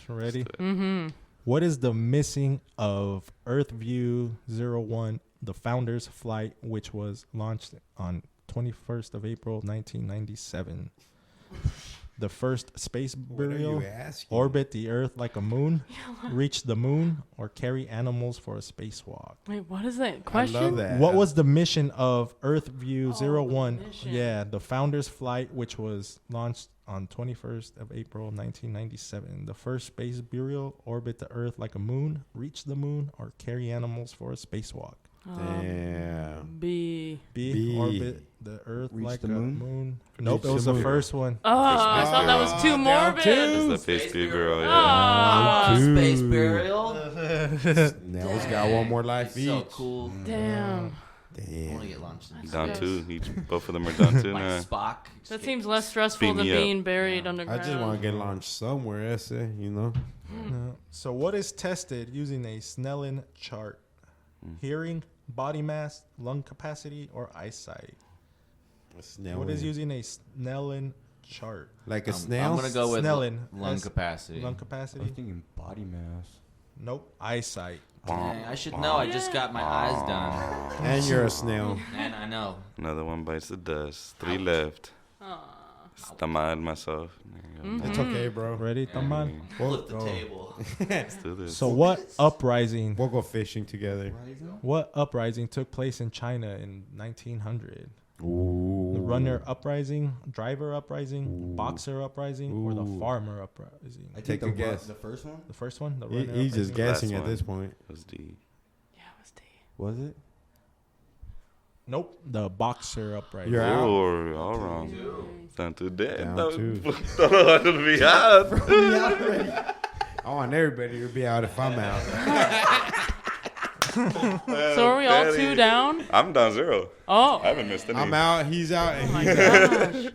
Ready? Mm-hmm. What is the missing of EarthView 01, the founder's flight, which was launched on 21st of April, 1997? The first space What are burial, you asking? orbit the Earth like a moon, reach the moon, or carry animals for a spacewalk? Wait, what is that I question? love that. What was the mission of EarthView Oh, 01? the mission. Yeah, the founder's flight, which was launched on 21st of April, 1997. The first space burial, orbit the Earth like a moon, reach the moon, or carry animals for a spacewalk. Damn. B. B, orbit the Earth Reach like the a moon? moon. Reach Nope, it the was the moon. first one. Oh, I thought that was too down morbid. two. It's the Space Bureau, yeah. Ah, Two. Space burial. Nell's got one more life So each. cool. damn. I want to Damn. get launched. Down Yes. 2. Both of them are down 2 Like now. Spock. Just That get- seems less stressful Beam than me up. being buried Yeah. I underground. just want to get launched somewhere, you know? So what is tested using a Snellen chart? Hearing, body mass, lung capacity, or eyesight? A snail. What is using a Snellen chart? Like a I'm snail? gonna go with Snellen. lung S- capacity. Lung I was capacity? thinking body mass. Nope. Eyesight. Dang, I should know. I just got my eyes done, And you're a snail. and I know. Another one bites the dust. 3 left. Stamad myself. There you go. It's okay, bro. Ready, Taman? Flip the table. Let's do this. So what uprising? We'll go fishing together. What uprising took place in China in 1900? Ooh. The runner uprising, driver uprising, boxer uprising, or the Ooh. farmer uprising? I Take take a the guess. The first one The first one, the He, runner he's just uprising? guessing Last at one. this point. Was D. Yeah, it was D. was it? Nope, the boxer uprising. You're out. Oh, all wrong. Down to dead. Down No, two. don't want to be out. I want everybody to be out if I'm out. So are we all 2 down? I'm down 0. I Oh. haven't missed any. I'm out. He's out. And Oh my he's out. gosh.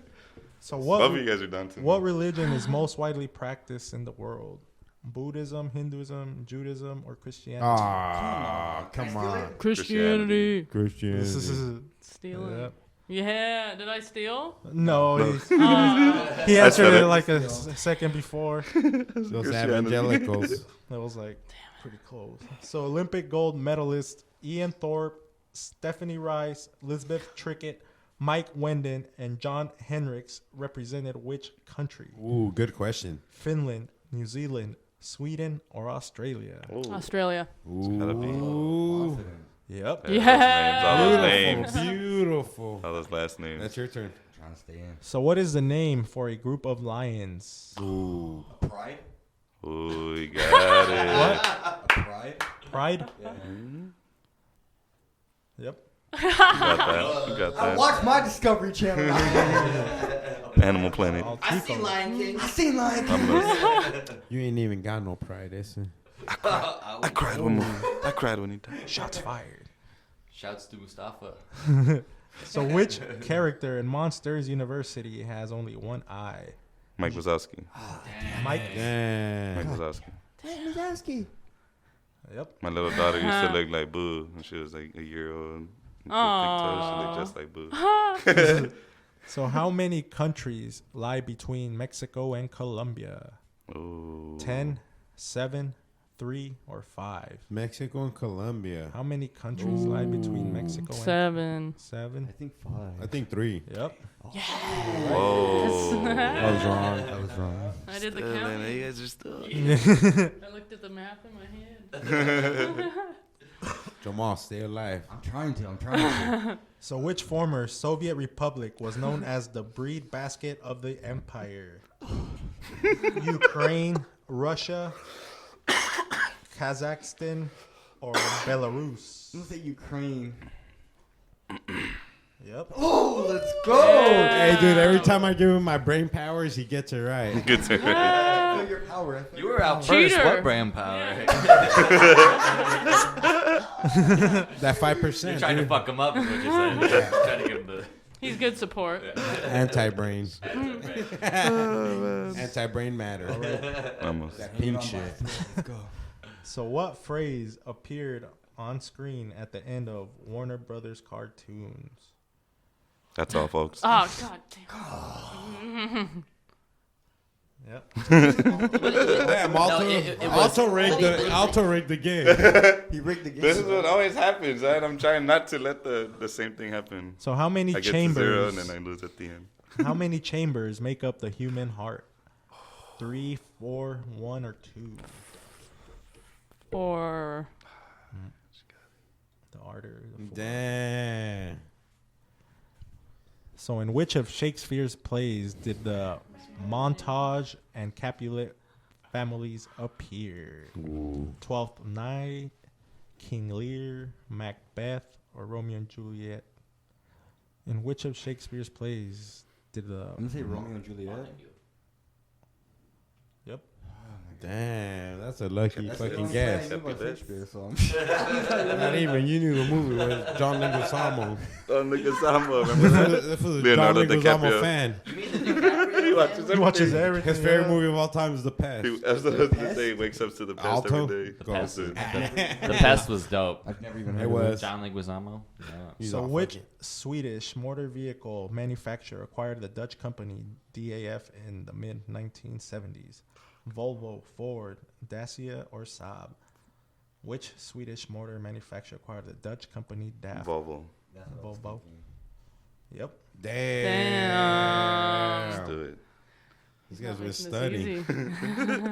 So Both of you what? guys are down 2. What religion is most widely practiced in the world? Buddhism, Hinduism, Judaism, or Christianity? Ah, come on. Christianity. Christian. This is Stealing. Yep. Yeah. Did I steal? No, he I answered said it it. like a second before. Those Christianity. evangelicals. That was like pretty close. So Olympic gold medalist Ian Thorpe, Stephanie Rice, Elizabeth Trickett, Mike Wendon, and John Hendricks represented which country? Ooh, good question. Finland, New Zealand, Sweden, or Australia? Australia. gotta be. Ooh. Yep. All those names. Beautiful. All those last names. That's your turn. Trying to stay in. So what is the name for a group of lions? Ooh. Pride. Ooh, you got it. What? Pride. Pride? Yeah. Yep. You got that. You got I that. watched my Discovery Channel. Animal Planet. I'll I keep seen 'em. Lion King. I seen Lion King. I'm a, You ain't even got no pride, is it? I cried when he died. Shots fired. Shouts to Mustafa. So which character in Monsters University has only one eye? Mike Wazowski. Mike. Mike Damn. Wazowski. Yep. My little daughter used to look like Boo when she was like a year old. She looked just like Boo. So how many countries lie between Mexico and Colombia? Ooh. 10, 7, 3, or 5? Mexico and Colombia. How many countries lie between Mexico and 7. 7? I think 5. I think 3. Yep. Whoa. I was wrong. I was wrong. I did the You count. guys are still. I looked at the map in my head. Jamal, stay alive. I'm trying to. So which former Soviet republic was known as the breed basket of the empire? Ukraine, Russia, Kazakhstan, or Belarus? I'm gonna say Ukraine. Yep. Oh, let's go. Hey, dude, every time I give him my brain powers, he gets it right. Good to I feel your power. I feel You your were out power. first. Cheater. What brand power? That 5%. You're trying to dude. fuck him up, is what you're saying. Trying to give him He's good support. Anti-brain. the. Anti-brain matter. Almost. That pink shit. Let's go. So what phrase appeared on screen at the end of Warner Brothers cartoons? That's all, folks. Oh, god damn. Yep. Damn, Alto rigged the game. He rigged the game. This is what always happens, right? I'm trying not to let the same thing happen. So how many I get to 0 chambers? and then I lose at the end. How many chambers make up the human heart? 3, 4, 1, or 2? Or The artery. The four. Damn. So in which of Shakespeare's plays did the Montage and Capulet families appear? Twelfth Night, King Lear, Macbeth, or Romeo and Juliet? In which of Shakespeare's plays did the... I'm gonna say Romeo and Juliet. Yep. Damn, that's a lucky That's the fucking only guess. thing I knew about Shakespeare, so I'm Not even you knew the movie was John Leguizamo. Don't look at Samba, remember? This was a John Leonardo Leguizamo DiCaprio. fan. He watches He watches everything. everything. His favorite yeah. movie of all time is The Pest. As the day wakes up to the past Alto? every day. The Go. Pest, That's the Pest was dope. I've never even It heard of was. John Leguizamo. Yeah. He's So all which fucking- Swedish motor vehicle manufacturer acquired the Dutch company DAF in the mid-1970s? Volvo, Ford, Dacia, or Saab? Which Swedish motor manufacturer acquired the Dutch company DAF? Volvo. That's what I was Volvo. thinking. Yep. Damn. Let's do it. These guys Not been making studying. this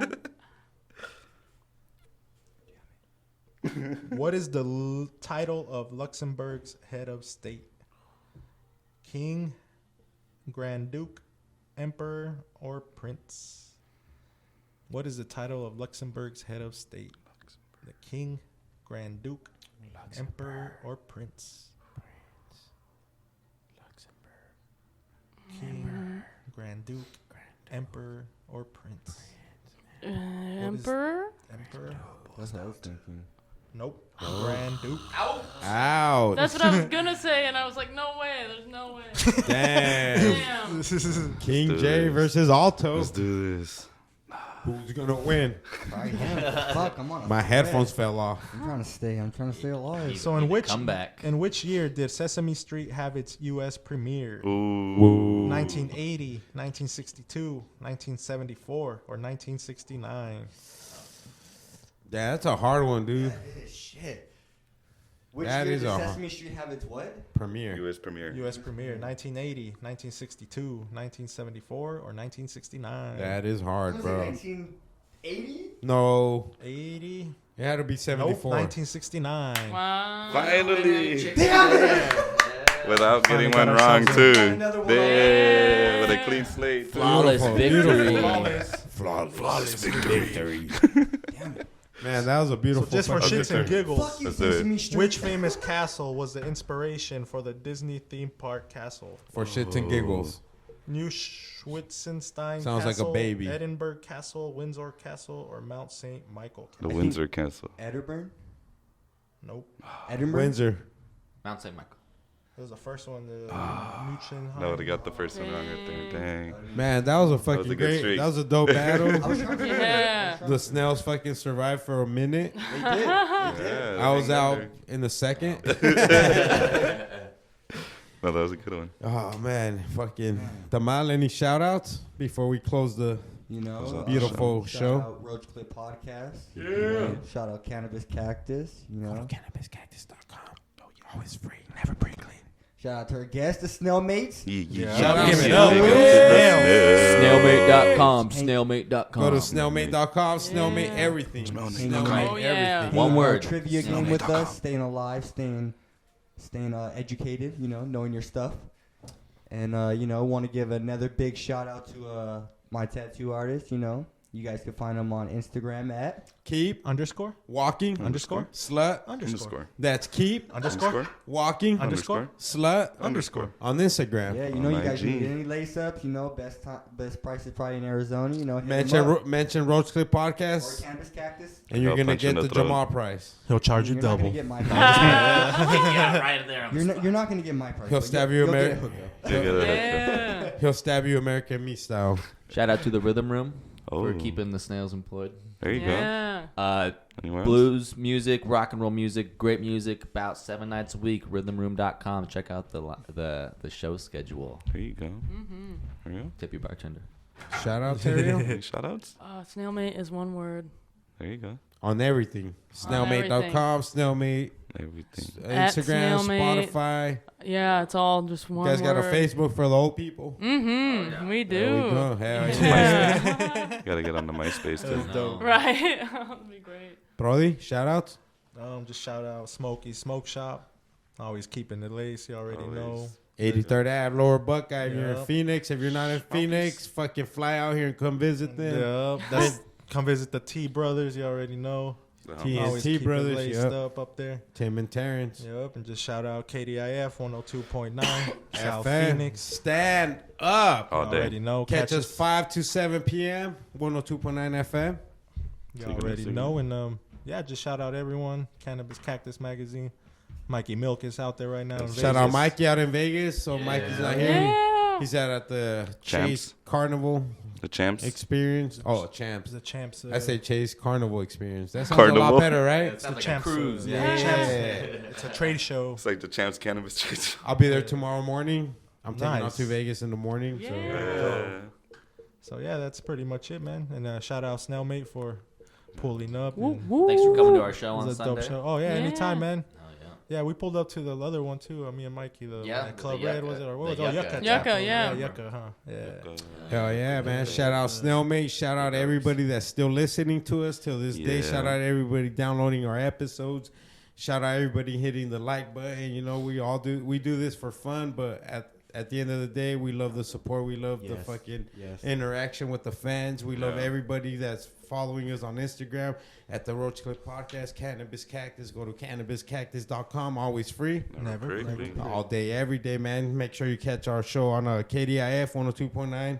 easy. What is the title of Luxembourg's head of state? King, Grand Duke, Emperor, or Prince? What is the title of Luxembourg's head of state? The King, Grand Duke, Emperor, or Prince? King, Grand Duke, Emperor, or Prince? Emperor? Emperor? That's what I was thinking. Nope. Grand Duke. Ouch. That's what I was gonna say, and I was like, no way. There's no way. Damn. Damn. King do J this. versus Alto. Let's do this. Who's gonna win? Sorry, damn, fuck, I'm on. My headphones fell off. I'm trying to stay alive. So in which Comeback. in which year did Sesame Street have its U.S. premiere? Ooh. 1980, 1962, 1974, or 1969? Yeah, that's a hard one, dude. Shit. Which That year is did a- Sesame Street have its what? Premiere. U.S. premiere. U.S. premiere 1980, 1962, 1974, or 1969? That is hard, bro. 1980? No, 80. it had to be Nope, 74. 1969. Wow. Finally. Damn! Without getting Finally one got wrong, ourselves too. another one. Damn. With a clean slate. too. Flawless victory. Flawless victory. Man, that was a So beautiful. just for fucking shits and victory. giggles, Fuck you, Let's do it. Sesame Street. which famous castle was the inspiration for the Disney theme park castle? For shits and giggles. New Schwitzenstein Sounds like a Castle, baby. Edinburgh Castle, Windsor Castle, or Mount St. Michael The Castle? Windsor Castle. Edinburgh? Nope. Edinburgh? Windsor. Mount St. Michael. It was the first one. The That would have got the first one wrong right there. Dang. Man, that was a fucking was a good great. streak. That was a dope I battle. was trying to Yeah. The snails fucking survived for a minute. They did. Yeah, I was hang out there. in the second. No, that was a good one. Oh man, fucking Tamal. Any shout outs before we close the You know, beautiful shout show? out Roach Clip Podcast. Yeah. Shout out Cannabis Cactus. You know. CannabisCactus.com. Oh, you're always free, never pre-clean. Shout out to our guest, the Snailmates. Yeah. Shout out Yeah. Snail. Snailmate.com. Snailmate.com. Go to snailmate.com. Snailmate everything. Snailmate Oh, yeah. everything. One Playing our word. trivia game with Snailmate.com. us, staying alive, staying educated. You know, knowing your stuff. And you know, want to give another big shout out to my tattoo artist. You know, you guys can find him on Instagram at Keep underscore walking. Underscore. Slut. underscore That's keep underscore walking. underscore Slut. underscore. On Instagram. yeah. You know, On you guys IG. need any lace ups. You know, best prices probably in Arizona. You know, hit Mention him up. mention Roach Clip Or Podcast, Cannabis Cactus. and you're I'll gonna punch you get in the the throat. Jamal price. He'll charge You're not gonna get my price. Yeah, right there. You're not gonna get my price. He'll but stab you'll you, get a Ameri- hookup. You get it. Yeah. He'll stab you American me style. Shout out to the Rhythm Room for Oh. keeping the snails employed. There you go. Yeah. Anywhere else? Blues music, rock and roll music, great music, about 7 nights a week. Rhythmroom.com. Check out the show schedule. There you go. There you Tip your bartender. Shout out Terrio go. Any shout outs? Snailmate is one word. There you go. on everything. Snailmate.com, Snailmate, Everything. At Instagram, Snailmate. Spotify. Yeah, it's all just You one guys got a word. Facebook for the old people. Mm-hmm. We do. There we go. Hell yeah. Yeah. Gotta get on the MySpace too. No. Right. That'd be great. Brody, shout outs. Just shout out Smokey Smoke Shop. Always keeping the lace. You already Always. know. 83rd Ave, Lower Buckeye. If you're in Yeah. Phoenix, if you're not in Phoenix, fucking fly out here and come visit them. Yeah, that's come visit the T Brothers. You already know. T- Always TNT keep it Brothers, laced yep. up there. Tim and Terrence. Yep, and just shout out KDIF 102.9 South FM. Phoenix. Stand up. All You day. already know. Catch us 5 to 7 p.m. 102.9 FM. You already know. And yeah, just shout out everyone. Cannabis Cactus Magazine. Mikey Milk is out there right now. in Shout out Vegas. Mikey out in Vegas. So Mikey's not here. Yeah. He's out at the Champs. Chase Carnival The champs. Experience. Oh, Champs. The champs. I say Chase Carnival Experience. That sounds a Carnival. lot better, right? It sounds like a champs, cruise. yeah. Yeah. Champs. Yeah. It's a trade show. It's like the champs cannabis trade. I'll be there tomorrow morning. I'm taking Nice. out to Vegas in the morning. So. Yeah. So yeah, that's pretty much it, man. And shout out Snailmate for pulling up. Woo, and woo. Thanks for coming to our show it on was a dope Sunday. show. Oh yeah, Yeah. anytime, man. Oh, yeah. Yeah, we pulled up to the other one too. Me and Mikey, the Yeah, Club the Red Yucca. was it or what The was it? Oh, Yucca. Yucca. Yeah. Yucca, huh? Yeah. Hell yeah, man. Shout out Snailmate. Shout out everybody that's still listening to us till this day. Yeah. Shout out everybody downloading our episodes. Shout out everybody hitting the like button. You know, we do this for fun, but at the end of the day, we love the support. We love the Yes. fucking Yes. interaction with the fans. We love Yeah. everybody that's following us on Instagram at the Roach Clip Podcast, Cannabis Cactus. Go to cannabiscactus.com. Always free. Never. Greatly. All day, every day, man. Make sure you catch our show on KDIF 102.9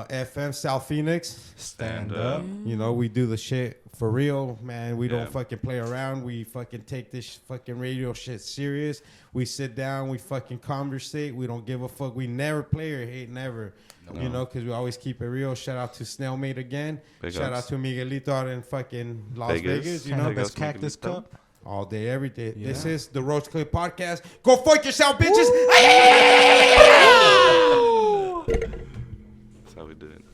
FM, South Phoenix. Stand up. You know, we do the shit for real, man. We Yeah. don't fucking play around. We fucking take this fucking radio shit serious. We sit down, we fucking conversate. We don't give a fuck. We never play or hate, never. You know, because we always keep it real. Shout out to Snailmate again. Big Shout ups. out to Miguelito out in fucking Las Vegas. You know, Cannabis Vegas, Cactus Miguelito. Cup. all day, every day. Yeah. This is the Roach Clip Podcast. Go fuck yourself, bitches. That's how we do it.